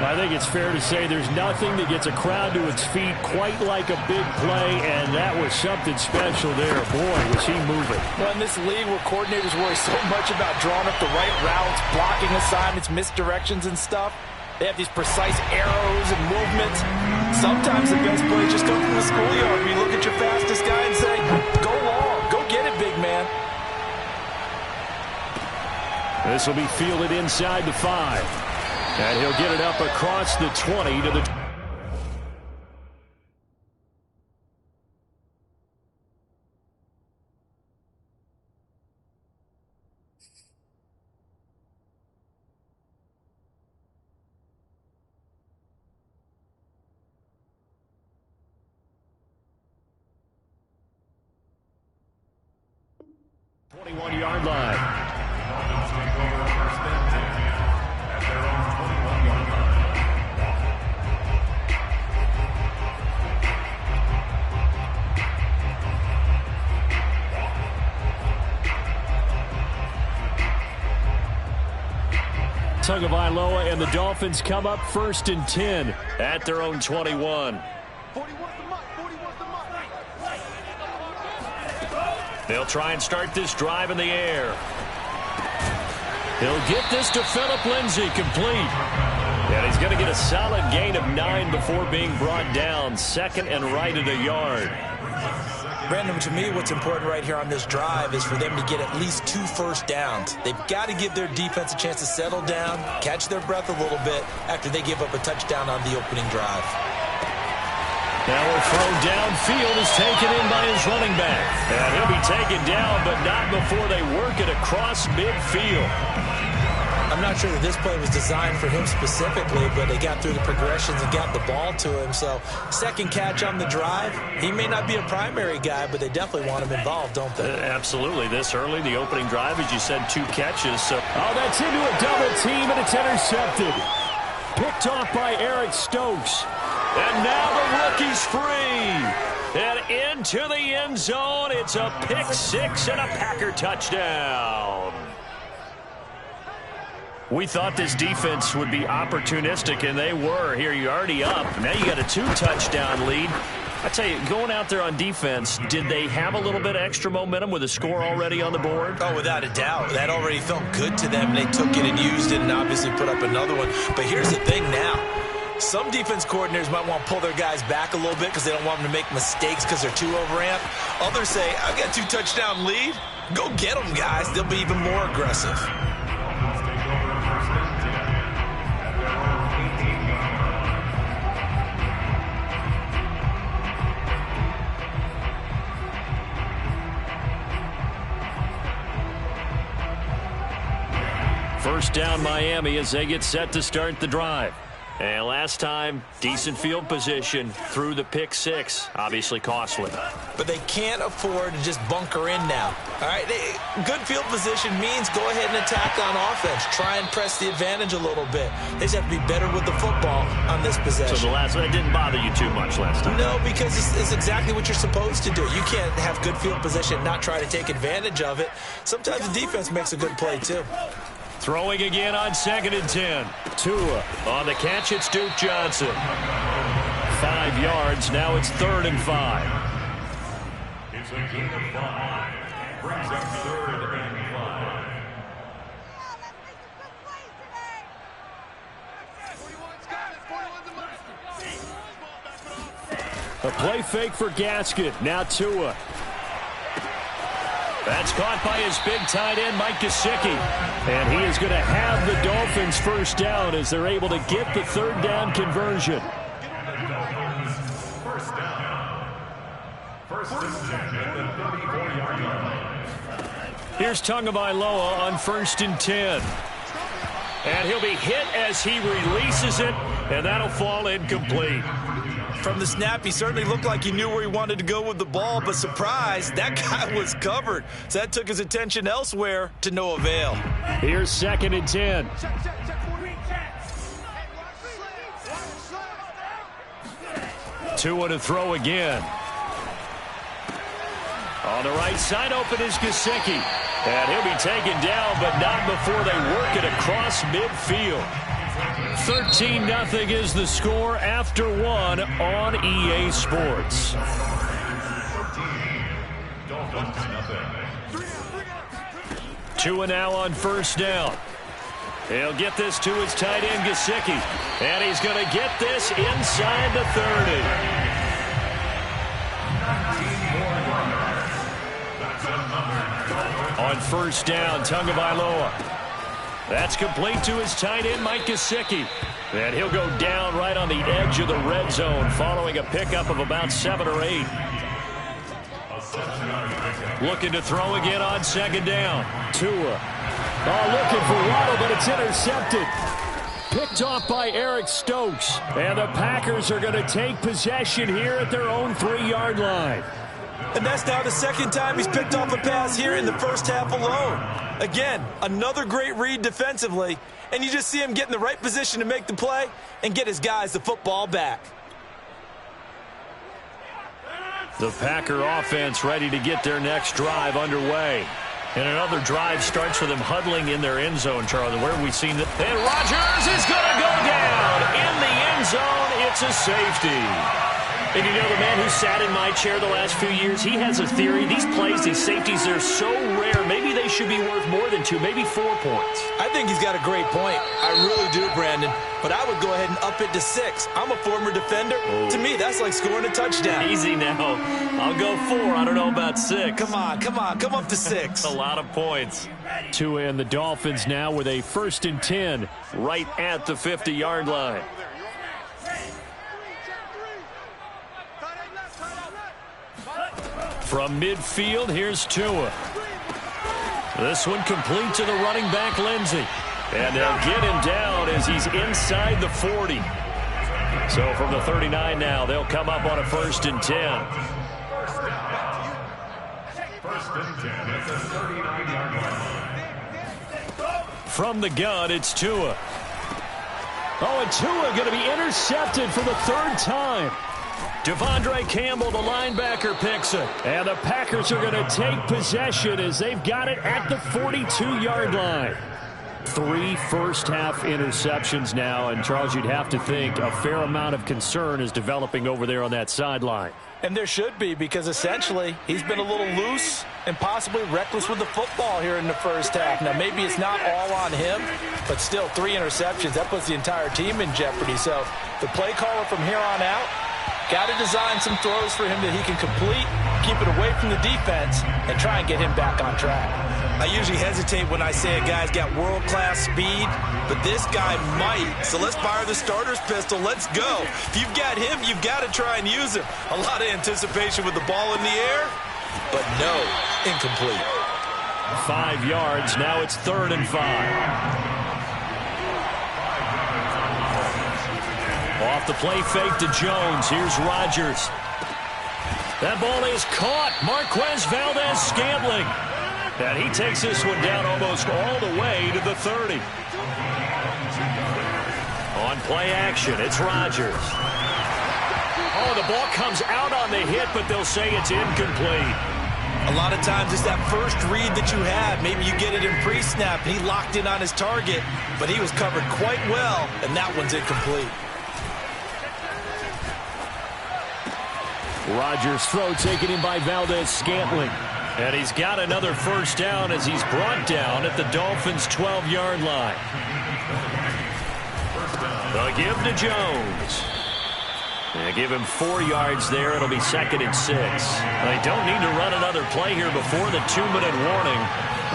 Speaker 4: I think it's fair to say there's nothing that gets a crowd to its feet quite like a big play, and that was something special there. Boy, was he moving.
Speaker 5: Well, in this league where coordinators worry so much about drawing up the right routes, blocking assignments, misdirections and stuff, they have these precise arrows and movements. Sometimes the best plays just come from the schoolyard where you look at your fastest guy and say, go long, go get it, big man.
Speaker 4: This will be fielded inside the 5. And he'll get it up across the 20 to the... yard line.
Speaker 3: Take over 1st and 10 at their own 21-yard
Speaker 4: line. Tagovailoa and the Dolphins come up 1st and 10 at their own 21. They'll try and start this drive in the air. He'll get this to Phillip Lindsay, complete. And he's going to get a solid gain of 9 before being brought down. 2nd and right at a yard.
Speaker 5: Brandon, to me, what's important right here on this drive is for them to get at least 2 first downs. They've got to give their defense a chance to settle down, catch their breath a little bit after they give up a touchdown on the opening drive.
Speaker 4: Now a throw downfield is taken in by his running back. And he'll be taken down, but not before they work it across midfield.
Speaker 5: I'm not sure that this play was designed for him specifically, but they got through the progressions and got the ball to him. So, 2nd catch on the drive. He may not be a primary guy, but they definitely want him involved, don't they?
Speaker 4: Absolutely. This early, the opening drive, as you said, 2 catches. So, that's into a double team, and it's intercepted. Picked off by Eric Stokes. And now the rookie's free. And into the end zone. It's a pick 6 and a Packer touchdown. We thought this defense would be opportunistic, and they were. Here, you're already up. Now you got a 2-touchdown lead. I tell you, going out there on defense, did they have a little bit of extra momentum with a score already on the board?
Speaker 5: Oh, without a doubt. That already felt good to them. They took it and used it and obviously put up another one. But here's the thing now. Some defense coordinators might want to pull their guys back a little bit because they don't want them to make mistakes because they're too overamped. Others say, I've got 2-touchdown lead. Go get them, guys. They'll be even more aggressive.
Speaker 1: First down Miami as they get set to start the drive. And last time, decent field position through the pick six. Obviously costly.
Speaker 5: But they can't afford to just bunker in now. All right, good field position means go ahead and attack on offense. Try and press the advantage a little bit. They just have to be better with the football on this possession.
Speaker 1: So that didn't bother you too much last time?
Speaker 5: No, because it's exactly what you're supposed to do. You can't have good field position and not try to take advantage of it. Sometimes the defense makes a good play, too.
Speaker 1: Throwing again on 2nd and 10. Tua on the catch. It's Duke Johnson. 5 yards. Now it's 3rd and 5.
Speaker 3: It's a gain of 5. Brings up 3rd and 5.
Speaker 1: A play fake for Gaskin. Now Tua. That's caught by his big tight end, Mike Gesicki. And he is going to have the Dolphins first down as they're able to get the 3rd down conversion.
Speaker 3: First down. First and 10 at the 34-yard line.
Speaker 1: Here's Tagovailoa on 1st and 10. And he'll be hit as he releases it, and that'll fall incomplete.
Speaker 5: From the snap, he certainly looked like he knew where he wanted to go with the ball, but surprise, that guy was covered. So that took his attention elsewhere to no avail.
Speaker 1: Here's 2nd and 10. Tua to throw again. On the right side, open is Gesicki. And he'll be taken down, but not before they work it across midfield. 13-0 is the score after 1 on EA Sports. Tua now on 1st down. He'll get this to his tight end, Gesicki. And he's going to get this inside the 30. On 1st down, Tagovailoa. That's complete to his tight end, Mike Gesicki. And he'll go down right on the edge of the red zone following a pickup of about 7 or 8. Looking to throw again on 2nd down. Tua. Looking for Waddle, but it's intercepted. Picked off by Eric Stokes. And the Packers are going to take possession here at their own 3-yard line.
Speaker 5: And that's now the 2nd time he's picked off a pass here in the first half alone. Again, another great read defensively, and you just see him get in the right position to make the play and get his guys the football back.
Speaker 1: The Packer offense ready to get their next drive underway. And another drive starts with them huddling in their end zone, Charlie. Where have we seen that? And Rodgers is going to go down in the end zone. It's a safety. And you know, the man who sat in my chair the last few years, he has a theory. These plays, these safeties, they're so rare. Maybe they should be worth more than 2, maybe 4 points.
Speaker 5: I think he's got a great point. I really do, Brandon. But I would go ahead and up it to 6. I'm a former defender. Oh. To me, that's like scoring a touchdown.
Speaker 1: Easy now. I'll go 4. I don't know about 6.
Speaker 5: Come on. Come up to 6.
Speaker 1: A lot of points. Tua and the Dolphins now with a 1st and 10 right at the 50-yard line. From midfield, here's Tua. This one complete to the running back, Lindsey. And they'll get him down as he's inside the 40. So from the 39 now, they'll come up on a 1st and 10.
Speaker 3: 1st and 10 at the 39-yard line.
Speaker 1: From the gun, it's Tua. Oh, and Tua going to be intercepted for the 3rd time. Devondre Campbell, the linebacker, picks it. And the Packers are going to take possession as they've got it at the 42-yard line. 3 first-half interceptions now, and Charles, you'd have to think a fair amount of concern is developing over there on that sideline.
Speaker 5: And there should be, because essentially he's been a little loose and possibly reckless with the football here in the first half. Now, maybe it's not all on him, but still 3 interceptions. That puts the entire team in jeopardy. So the play caller from here on out got to design some throws for him that he can complete, keep it away from the defense, and try and get him back on track.
Speaker 2: I usually hesitate when I say a guy's got world-class speed, but this guy might. So let's fire the starter's pistol. Let's go. If you've got him, you've got to try and use him. A lot of anticipation with the ball in the air, but no, incomplete.
Speaker 1: 5 yards. Now it's 3rd and 5. Off the play fake to Jones. Here's Rodgers. That ball is caught. Marquez Valdes-Scantling. And he takes this one down almost all the way to the 30. On play action, it's Rodgers. Oh, the ball comes out on the hit, but they'll say it's incomplete.
Speaker 2: A lot of times it's that first read that you have. Maybe you get it in pre-snap. He locked in on his target, but he was covered quite well, and that one's incomplete.
Speaker 1: Rodgers' throw taken in by Valdes-Scantling. And he's got another first down as he's brought down at the Dolphins' 12-yard line. They'll give to Jones. They give him 4 yards there. It'll be 2nd and 6. They don't need to run another play here before the 2-minute warning.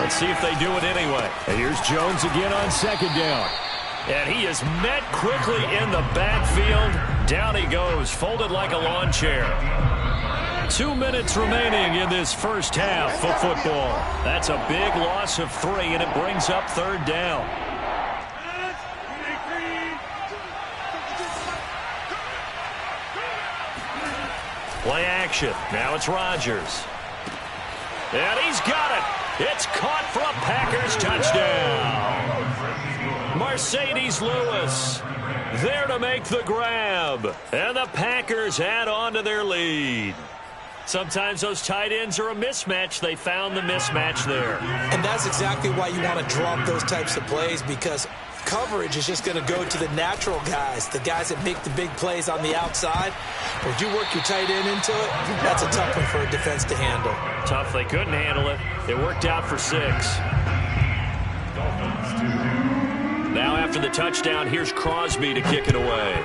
Speaker 1: Let's see if they do it anyway. And here's Jones again on 2nd down. And he is met quickly in the backfield. Down he goes, folded like a lawn chair. 2 minutes remaining in this first half of football. That's a big loss of 3, and it brings up 3rd down. Play action. Now it's Rodgers. And he's got it. It's caught for a Packers touchdown. Mercedes Lewis there to make the grab. And the Packers add on to their lead. Sometimes those tight ends are a mismatch. They found the mismatch there.
Speaker 5: And that's exactly why you want to drop those types of plays, because coverage is just going to go to the natural guys, the guys that make the big plays on the outside. Would you work your tight end into it? That's a tough one for a defense to handle.
Speaker 1: Tough. They couldn't handle it. It worked out for 6. Now after the touchdown, here's Crosby to kick it away.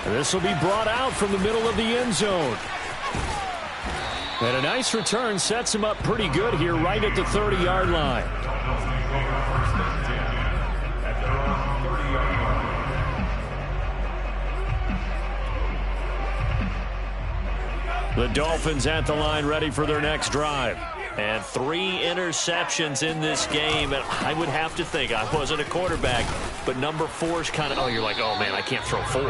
Speaker 1: And this will be brought out from the middle of the end zone. And a nice return sets him up pretty good here right at the 30-yard line. The Dolphins at the line ready for their next drive. And 3 interceptions in this game. And I would have to think, I wasn't a quarterback, but number 4 is kind of, oh, you're like, oh, man, I can't throw 4.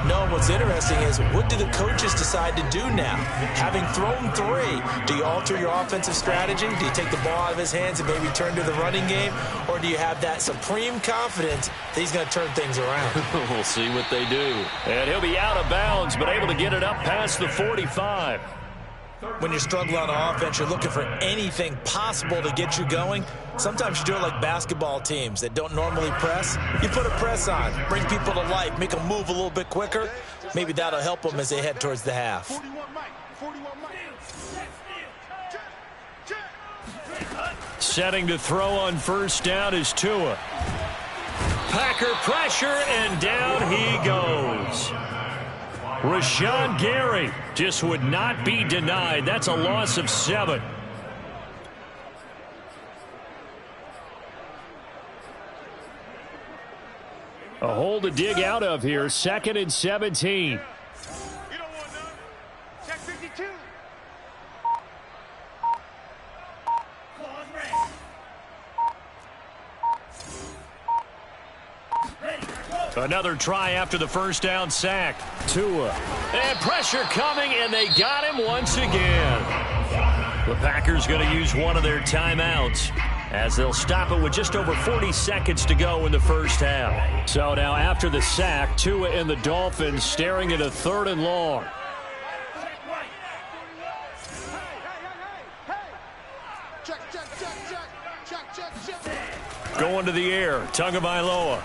Speaker 5: No, what's interesting is, what do the coaches decide to do now? Having thrown 3, do you alter your offensive strategy? Do you take the ball out of his hands and maybe turn to the running game? Or do you have that supreme confidence that he's going to turn things around?
Speaker 1: We'll see what they do. And he'll be out of bounds, but able to get it up past the 45.
Speaker 5: When you're struggling on offense, you're looking for anything possible to get you going. Sometimes you do it like basketball teams that don't normally press. You put a press on, bring people to life, make them move a little bit quicker. Maybe that'll help them as they head towards the half.
Speaker 1: Setting to throw on first down is Tua. Packer pressure, and down he goes. Rashawn Gary just would not be denied. That's a loss of 7. A hole to dig out of here. 2nd and 17.
Speaker 8: You don't want none. Check 52.
Speaker 1: Another try after the first down sack. Tua. And pressure coming, and they got him once again. The Packers going to use one of their timeouts as they'll stop it with just over 40 seconds to go in the first half. So now after the sack, Tua and the Dolphins staring at a 3rd and long. Going to the air, Tagovailoa.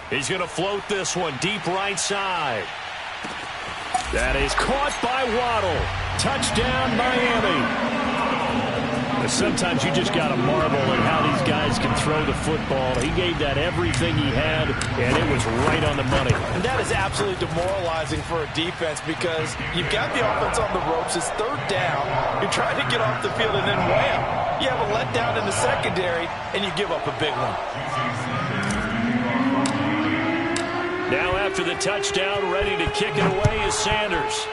Speaker 1: He's going to float this one deep right side. That is caught by Waddle. Touchdown, Miami. Sometimes you just got to marvel at how these guys can throw the football. He gave that everything he had, and it was right on the money.
Speaker 5: And that is absolutely demoralizing for a defense because you've got the offense on the ropes. It's third down. You're trying to get off the field, and then wham, you have a letdown in the secondary, and you give up a big one.
Speaker 1: Now after the touchdown, ready to kick it away is Sanders.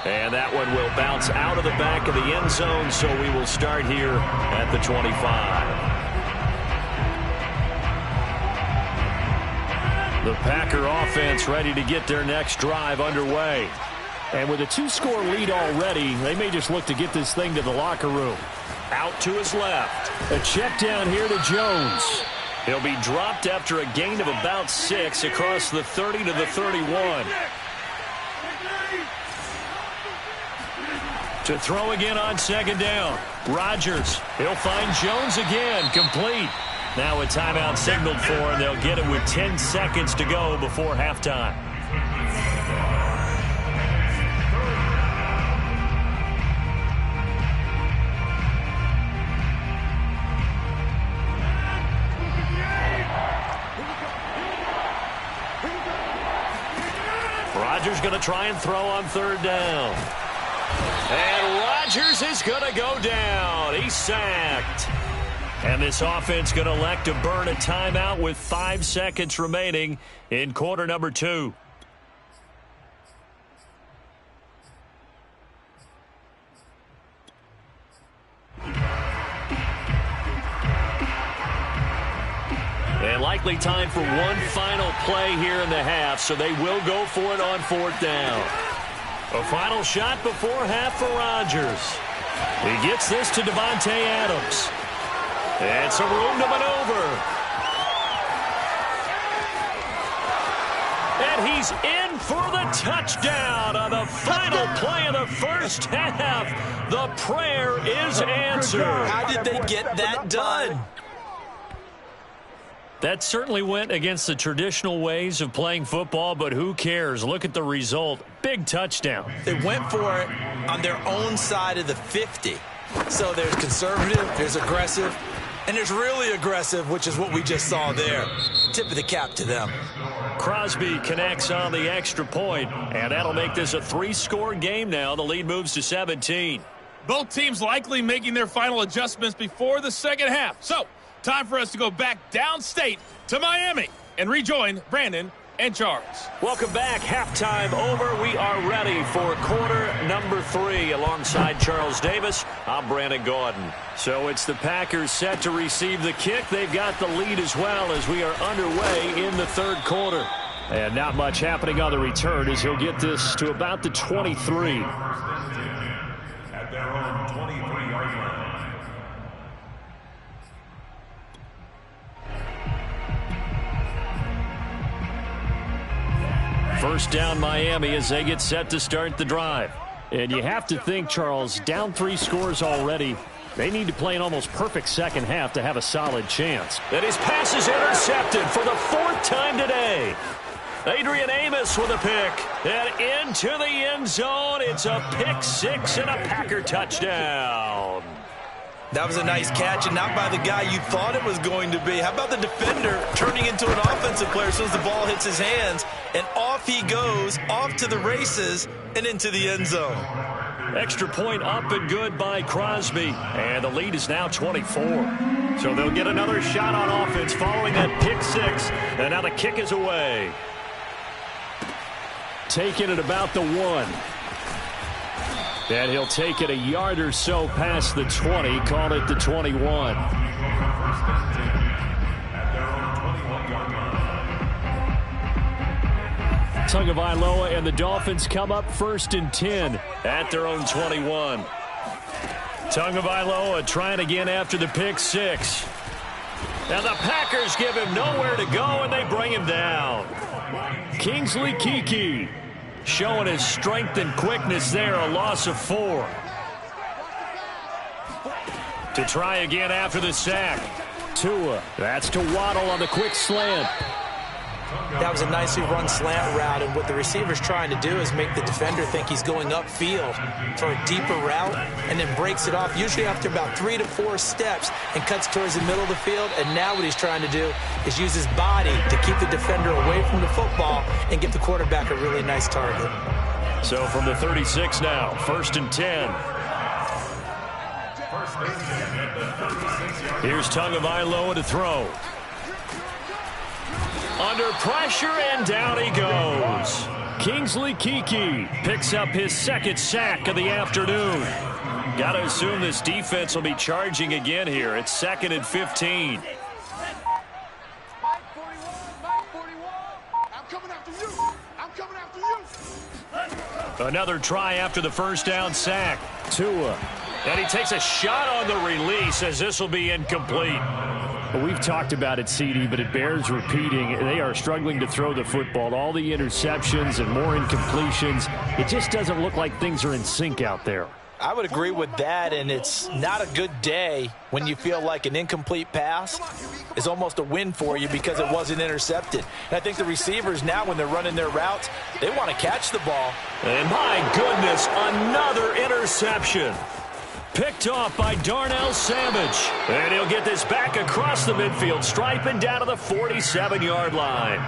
Speaker 1: And that one will bounce out of the back of the end zone, so we will start here at the 25. The Packer offense ready to get their next drive underway. And with a 2-score lead already, they may just look to get this thing to the locker room. Out to his left. A check down here to Jones. He'll be dropped after a gain of about 6 across the 30 to the 31. To throw again on second down. Rodgers. He'll find Jones again. Complete. Now a timeout signaled for, and they'll get it with 10 seconds to go before halftime. Rodgers going to try and throw on third down. And Rodgers is going to go down. He's sacked. And this offense going to elect to burn a timeout with 5 seconds remaining in quarter number 2. And likely time for one final play here in the half, so they will go for it on fourth down. A final shot before half for Rodgers. He gets this to Davante Adams. And some room to maneuver. And he's in for the touchdown on the final play of the first half. The prayer is answered.
Speaker 5: How did they get that done?
Speaker 1: That certainly went against the traditional ways of playing football, but who cares? Look at the result. Big touchdown.
Speaker 5: They went for it on their own side of the 50. So there's conservative, there's aggressive, and there's really aggressive, which is what we just saw there. Tip of the cap to them.
Speaker 1: Crosby connects on the extra point, and that'll make this a 3-score game now. The lead moves to 17.
Speaker 6: Both teams likely making their final adjustments before the second half. So, time for us to go back downstate to Miami and rejoin Brandon and Charles.
Speaker 1: Welcome back. Halftime over. We are ready for quarter number 3. Alongside Charles Davis, I'm Brandon Gaudin. So it's the Packers set to receive the kick. They've got the lead as well as we are underway in the third quarter. And not much happening on the return as he'll get this to about the 23.
Speaker 3: At their own 23-yard line.
Speaker 1: First down Miami as they get set to start the drive. And you have to think, Charles, down 3 scores already. They need to play an almost perfect second half to have a solid chance. And his pass is intercepted for the 4th time today. Adrian Amos with a pick. And into the end zone. It's a pick 6 and a Packer touchdown.
Speaker 5: That was a nice catch, and not by the guy you thought it was going to be. How about the defender turning into an offensive player as soon as the ball hits his hands, and off he goes, off to the races, and into the end zone.
Speaker 1: Extra point up and good by Crosby, and the lead is now 24. So they'll get another shot on offense following that pick 6, and now the kick is away. Taking it about the 1. And he'll take it a yard or so past the 20, call it the 21. Tagovailoa and the Dolphins come up 1st and 10 at their own 21. Tagovailoa trying again after the pick 6. And the Packers give him nowhere to go, and they bring him down. Kingsley Keke showing his strength and quickness there, a loss of 4. To try again after the sack. Tua. That's to Waddle on the quick slant.
Speaker 5: That was a nicely run slant route, and what the receiver's trying to do is make the defender think he's going upfield for a deeper route, and then breaks it off, usually after about 3 to 4 steps, and cuts towards the middle of the field. And now what he's trying to do is use his body to keep the defender away from the football and give the quarterback a really nice target.
Speaker 1: So from the 36 now, 1st and 10. Here's Tagovailoa to throw. Under pressure, and down he goes. Kingsley Keke picks up his 2nd sack of the afternoon. Got to assume this defense will be charging again here. It's 2nd and 15.
Speaker 8: I'm coming after you. I'm coming after you.
Speaker 1: Another try after the 1st down sack. Tua. And he takes a shot on the release as this will be incomplete.
Speaker 4: Well, we've talked about it, CD, but it bears repeating. They are struggling to throw the football. All the interceptions and more incompletions. It just doesn't look like things are in sync out there.
Speaker 5: I would agree with that, and it's not a good day when you feel like an incomplete pass is almost a win for you because it wasn't intercepted. And I think the receivers now, when they're running their routes, they want to catch the ball.
Speaker 1: And my goodness, another interception. Picked off by Darnell Savage. And he'll get this back across the midfield stripe and down to the 47-yard line.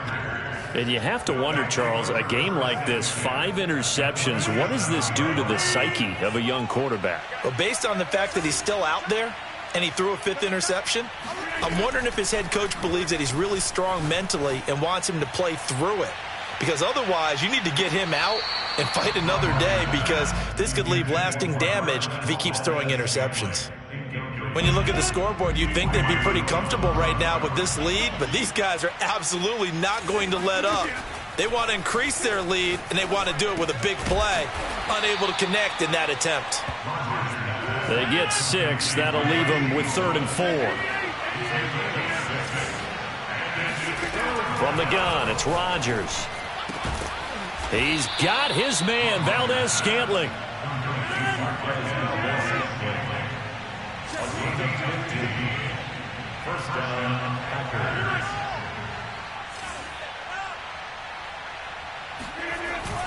Speaker 1: And you have to wonder, Charles, a game like this, 5 interceptions, what does this do to the psyche of a young quarterback?
Speaker 5: Well, based on the fact that he's still out there and he threw a 5th interception, I'm wondering if his head coach believes that he's really strong mentally and wants him to play through it. Because otherwise, you need to get him out and fight another day, because this could leave lasting damage if he keeps throwing interceptions. When you look at the scoreboard, you'd think they'd be pretty comfortable right now with this lead, but these guys are absolutely not going to let up. They want to increase their lead, and they want to do it with a big play. Unable to connect in that attempt.
Speaker 1: They get 6. That'll leave them with 3rd and 4. From the gun, it's Rodgers. He's got his man, Valdez-Scantling.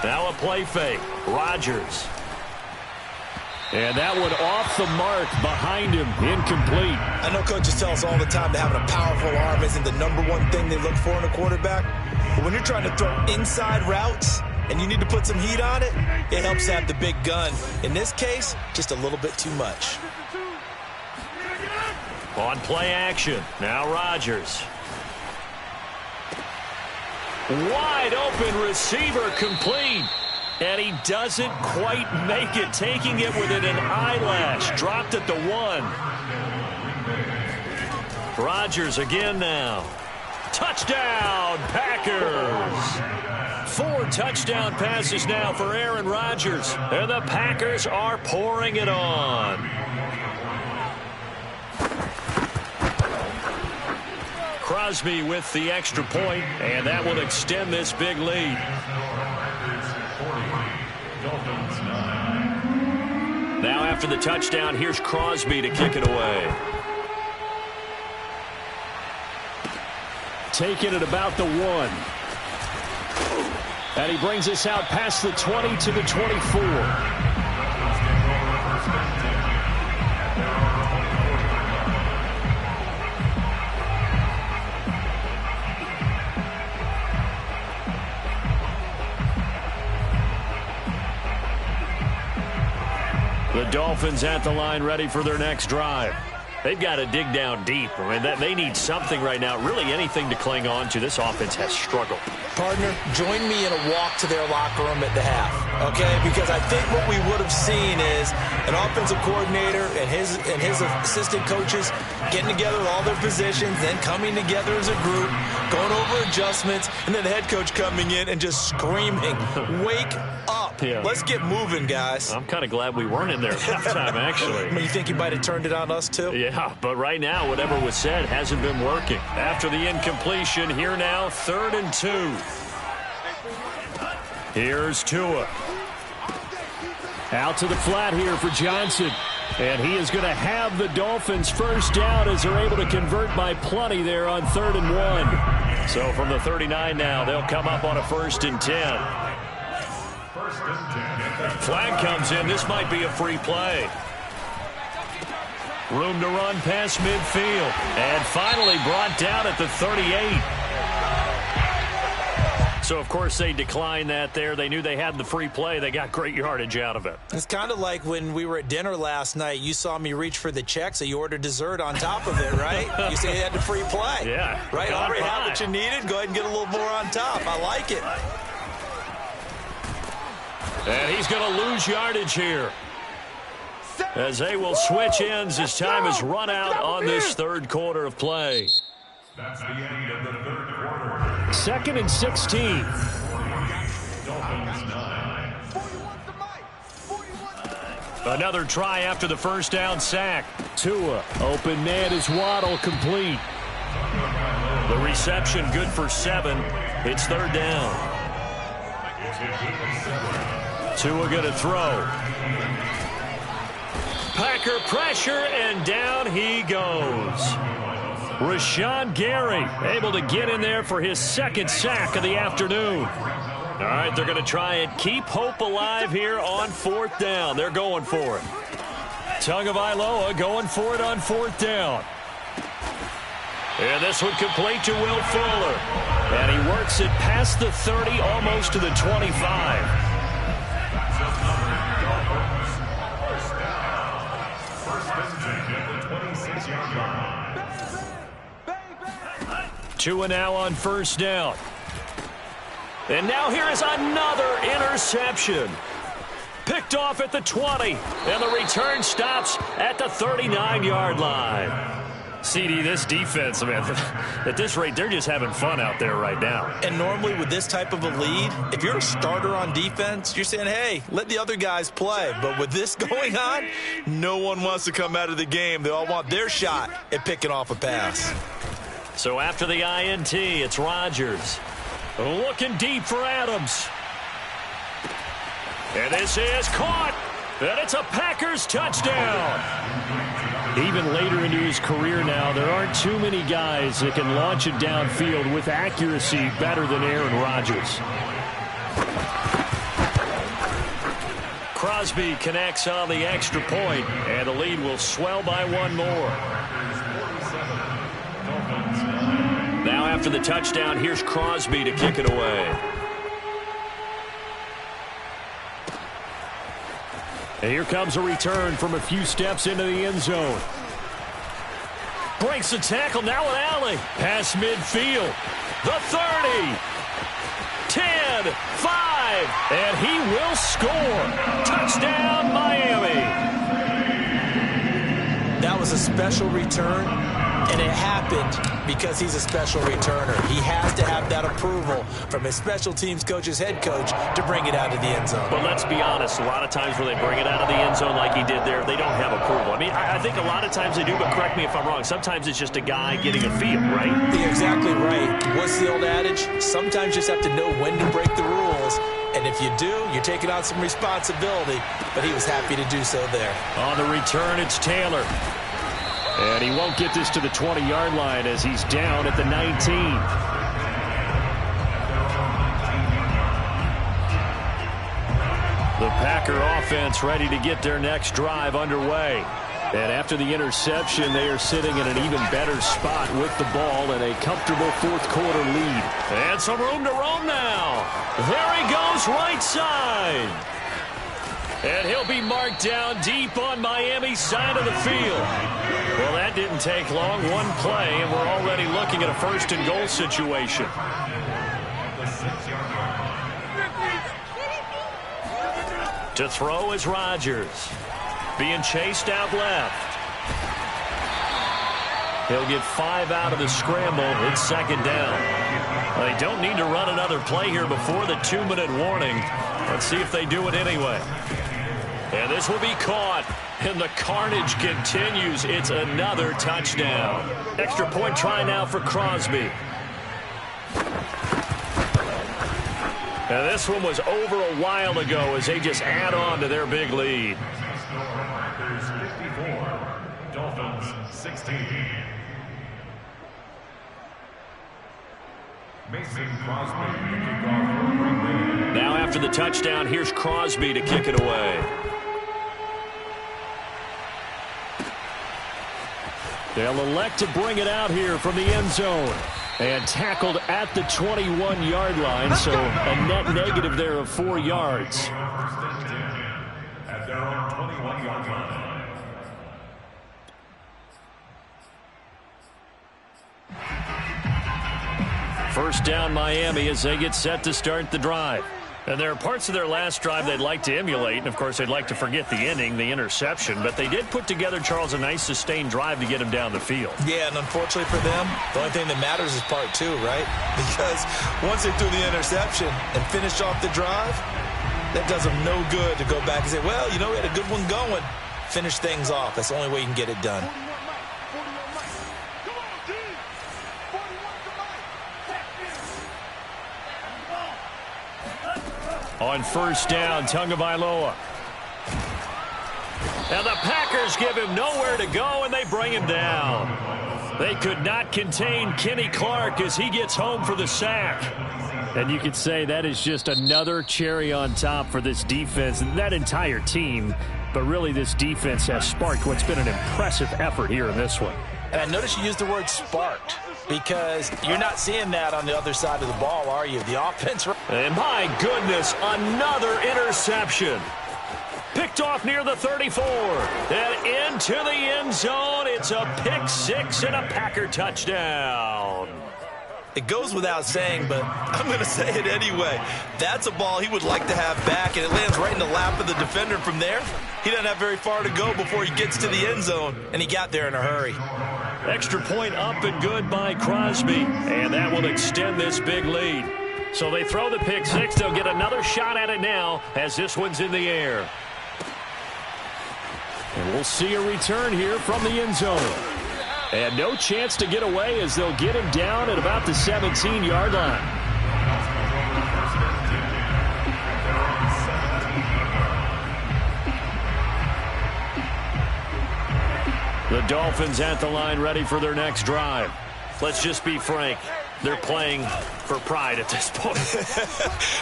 Speaker 1: Now a play fake. Rodgers. And that one off the mark behind him, incomplete.
Speaker 5: I know coaches tell us all the time that having a powerful arm isn't the #1 thing they look for in a quarterback. But when you're trying to throw inside routes and you need to put some heat on it, it helps to have the big gun. In this case, just a little bit too much.
Speaker 1: On play action, now Rodgers. Wide open receiver, complete. And he doesn't quite make it, taking it within an eyelash. Dropped at the 1. Rodgers again now. Touchdown, Packers. 4 touchdown passes now for Aaron Rodgers. And the Packers are pouring it on. Crosby with the extra point, and that will extend this big lead. Now after the touchdown, here's Crosby to kick it away. Taking it about the 1. And he brings us out past the 20 to the 24. The Dolphins at the line, ready for their next drive. They've got to dig down deep. I mean, they need something right now, really anything to cling on to. This offense has struggled.
Speaker 5: Partner, join me in a walk to their locker room at the half, okay? Because I think what we would have seen is an offensive coordinator and his assistant coaches getting together with all their positions, then coming together as a group, going over adjustments, and then the head coach coming in and just screaming, wake up. Yeah. Let's get moving, guys.
Speaker 1: I'm kind of glad we weren't in there at halftime, actually.
Speaker 5: I mean, you think he might have turned it on us, too?
Speaker 1: Yeah, but right now, whatever was said hasn't been working. After the incompletion, here now, 3rd and 2. Here's Tua. Out to the flat here for Johnson. And he is going to have the Dolphins first down as they're able to convert by plenty there on 3rd and 1. So from the 39 now, they'll come up on a 1st and 10. Flag comes in. This might be a free play. Room to run past midfield. And finally brought down at the 38. So, of course, they declined that there. They knew they had the free play. They got great yardage out of it.
Speaker 5: It's kind of like when we were at dinner last night. You saw me reach for the check, so you ordered dessert on top of it, right? You said you had the free play.
Speaker 1: Yeah.
Speaker 5: Right? Already had what you needed. Go ahead and get a little more on top. I like it.
Speaker 1: And he's going to lose yardage here, as they will switch ends as time is run out on this 3rd quarter of play.
Speaker 3: That's the end of the 3rd quarter.
Speaker 1: 2nd and 16.
Speaker 3: Dolphins 9.
Speaker 1: Another try after the first down sack. Tua, open man is Waddle, complete. The reception good for 7. It's 3rd down. Tua going to throw. Packer pressure, and down he goes. Rashawn Gary able to get in there for his 2nd sack of the afternoon. All right, they're going to try and keep hope alive here on 4th down. They're going for it. Tagovailoa going for it on 4th down. And this one complete to Will Fuller. And he works it past the 30, almost to the 25. Tua now on 1st down. And now here is another interception. Picked off at the 20. And the return stops at the 39-yard line. CD, this defense, man, at this rate, they're just having fun out there right now.
Speaker 5: And normally with this type of a lead, if you're a starter on defense, you're saying, hey, let the other guys play. But with this going on, no one wants to come out of the game. They all want their shot at picking off a pass.
Speaker 1: So after the INT, it's Rodgers. Looking deep for Adams. And this is caught. And it's a Packers touchdown. Even later into his career now, there aren't too many guys that can launch it downfield with accuracy better than Aaron Rodgers. Crosby connects on the extra point, and the lead will swell by 1 more. Now after the touchdown, here's Crosby to kick it away. And here comes a return from a few steps into the end zone. Breaks the tackle, now an alley. Past midfield. The 30. 10, 5, and he will score. Touchdown, Miami.
Speaker 5: That was a special return, and it happened because he's a special returner. He has to have that approval from his special teams coach's head coach to bring it out of the end zone.
Speaker 1: But let's be honest, a lot of times when they bring it out of the end zone like he did there, they don't have approval. I mean, I think a lot of times they do, but correct me if I'm wrong. Sometimes it's just a guy getting a feel, right?
Speaker 5: You're exactly right. What's the old adage? Sometimes you just have to know when to break the rules. And if you do, you're taking on some responsibility. But he was happy to do so there.
Speaker 1: On the return, it's Taylor. And he won't get this to the 20-yard line as he's down at the 19. The Packer offense ready to get their next drive underway. And after the interception, they are sitting in an even better spot with the ball and a comfortable 4th quarter lead. And some room to roam now. There he goes, right side. And he'll be marked down deep on Miami's side of the field. Well, that didn't take long. One play, and we're already looking at a 1st and goal situation. To throw is Rodgers. Being chased out left. He'll get 5 out of the scramble. It's 2nd down. They don't need to run another play here before the 2-minute warning. Let's see if they do it anyway. And this will be caught. And the carnage continues. It's another touchdown. Extra point try now for Crosby. And this one was over a while ago as they just add on to their big lead.
Speaker 3: 54, Dolphins 16. Mason Crosby to kick off for Green Bay.
Speaker 4: Now after the touchdown, here's Crosby to kick it away. They'll elect to bring it out here from the end zone. And tackled at the 21-yard line, so a net negative there of 4 yards.
Speaker 3: At their own 21-yard line.
Speaker 4: First down Miami as they get set to start the drive. And there are parts of their last drive they'd like to emulate, and of course they'd like to forget the ending, the interception, but they did put together, Charles, a nice sustained drive to get him down the field.
Speaker 2: Yeah, and unfortunately for them, the only thing that matters is part 2, right? Because once they threw the interception and finished off the drive, that does them no good to go back and say, well, you know, we had a good one going. Finish things off. That's the only way you can get it done.
Speaker 4: On first down, Tagovailoa. And the Packers give him nowhere to go, and they bring him down. They could not contain Kenny Clark as he gets home for the sack. And you could say that is just another cherry on top for this defense and that entire team. But really, this defense has sparked what's been an impressive effort here in this one.
Speaker 5: And I notice you used the word sparked, because you're not seeing that on the other side of the ball, are you? The offense.
Speaker 4: And my goodness, another interception. Picked off near the 34. And into the end zone. It's a pick six and a Packer touchdown.
Speaker 2: It goes without saying, but I'm going to say it anyway. That's a ball he would like to have back, and it lands right in the lap of the defender from there. He doesn't have very far to go before he gets to the end zone, and he got there in a hurry.
Speaker 4: Extra point up and good by Crosby, and that will extend this big lead. So they throw the pick six. They'll get another shot at it now as this one's in the air. And we'll see a return here from the end zone. And no chance to get away as they'll get him down at about the 17-yard line. The Dolphins at the line ready for their next drive. Let's just be frank. They're playing for pride at this point.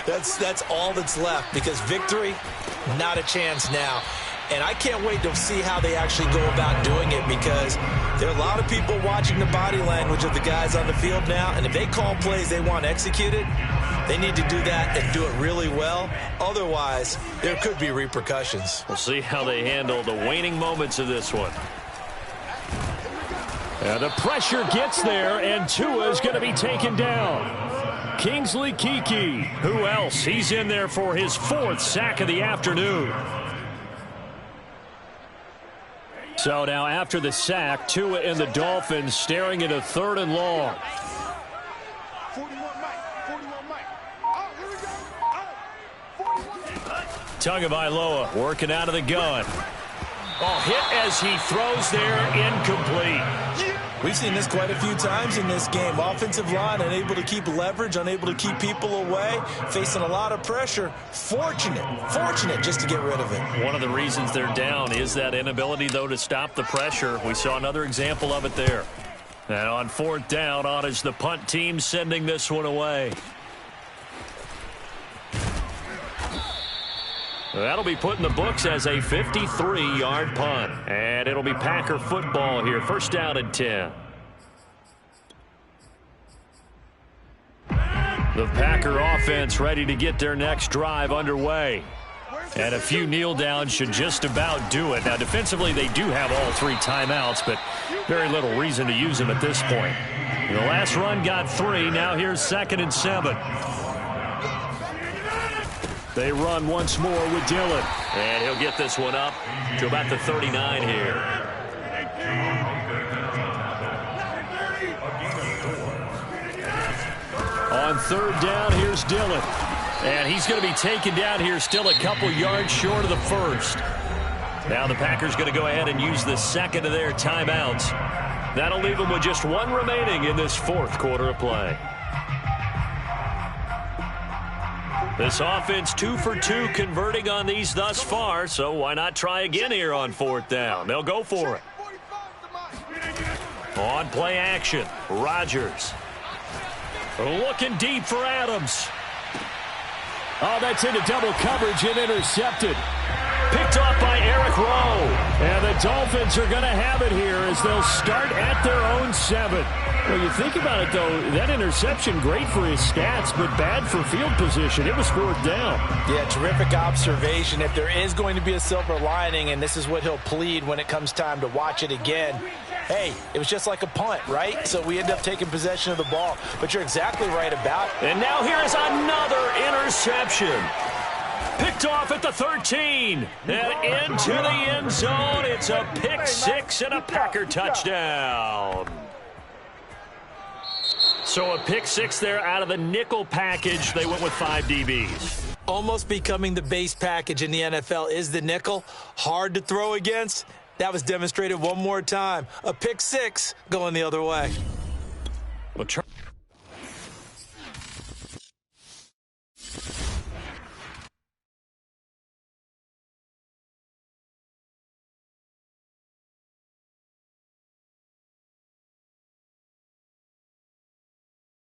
Speaker 5: That's all that's left, because victory, not a chance now. And I can't wait to see how they actually go about doing it, because there are a lot of people watching the body language of the guys on the field now, and if they call plays they want executed, they need to do that and do it really well. Otherwise, there could be repercussions.
Speaker 4: We'll see how they handle the waning moments of this one. And the pressure gets there, and Tua is going to be taken down. Kingsley Keke, who else? He's in there for his 4th sack of the afternoon. So now after the sack, Tua and the Dolphins staring at a 3rd and long.
Speaker 8: 41 Mike. Oh, here we go. Oh, 41.
Speaker 4: Tagovailoa working out of the gun. Oh, hit as he throws there, incomplete.
Speaker 2: We've seen this quite a few times in this game. Offensive line unable to keep leverage, unable to keep people away, facing a lot of pressure. Fortunate just to get rid of it.
Speaker 4: One of the reasons they're down is that inability, though, to stop the pressure. We saw another example of it there. And on 4th down, on is the punt team sending this one away. That'll be put in the books as a 53-yard punt. And it'll be Packer football here. First down and 10. The Packer offense ready to get their next drive underway. And a few kneel downs should just about do it. Now, defensively, they do have all 3 timeouts, but very little reason to use them at this point. The last run got 3. Now here's 2nd and 7. They run once more with Dillon. And he'll get this one up to about the 39 here. On 3rd down, here's Dillon. And he's going to be taken down here still a couple yards short of the 1st. Now the Packers going to go ahead and use the 2nd of their timeouts. That'll leave them with just 1 remaining in this 4th quarter of play.
Speaker 1: This offense 2 for 2 converting on these thus far, so why not try again here on 4th down? They'll go for it. On play action, Rodgers. Looking deep for Adams.
Speaker 4: Oh, that's into double coverage and intercepted.
Speaker 1: Picked off by Eric Rowe.
Speaker 4: And the Dolphins are going to have it here as they'll start at their own 7. Well, you think about it, though, that interception, great for his stats, but bad for field position. It was 4th down.
Speaker 5: Yeah, terrific observation. If there is going to be a silver lining, and this is what he'll plead when it comes time to watch it again, hey, it was just like a punt, right? So we end up taking possession of the ball. But you're exactly right about it.
Speaker 1: And now here is another interception. Picked off at the 13. And into the end zone. It's a pick 6 and a Packer touchdown. So a pick 6 there out of the nickel package. They went with 5 DBs.
Speaker 5: Almost becoming the base package in the NFL is the nickel. Hard to throw against. That was demonstrated one more time. A pick 6 going the other way.
Speaker 1: Well,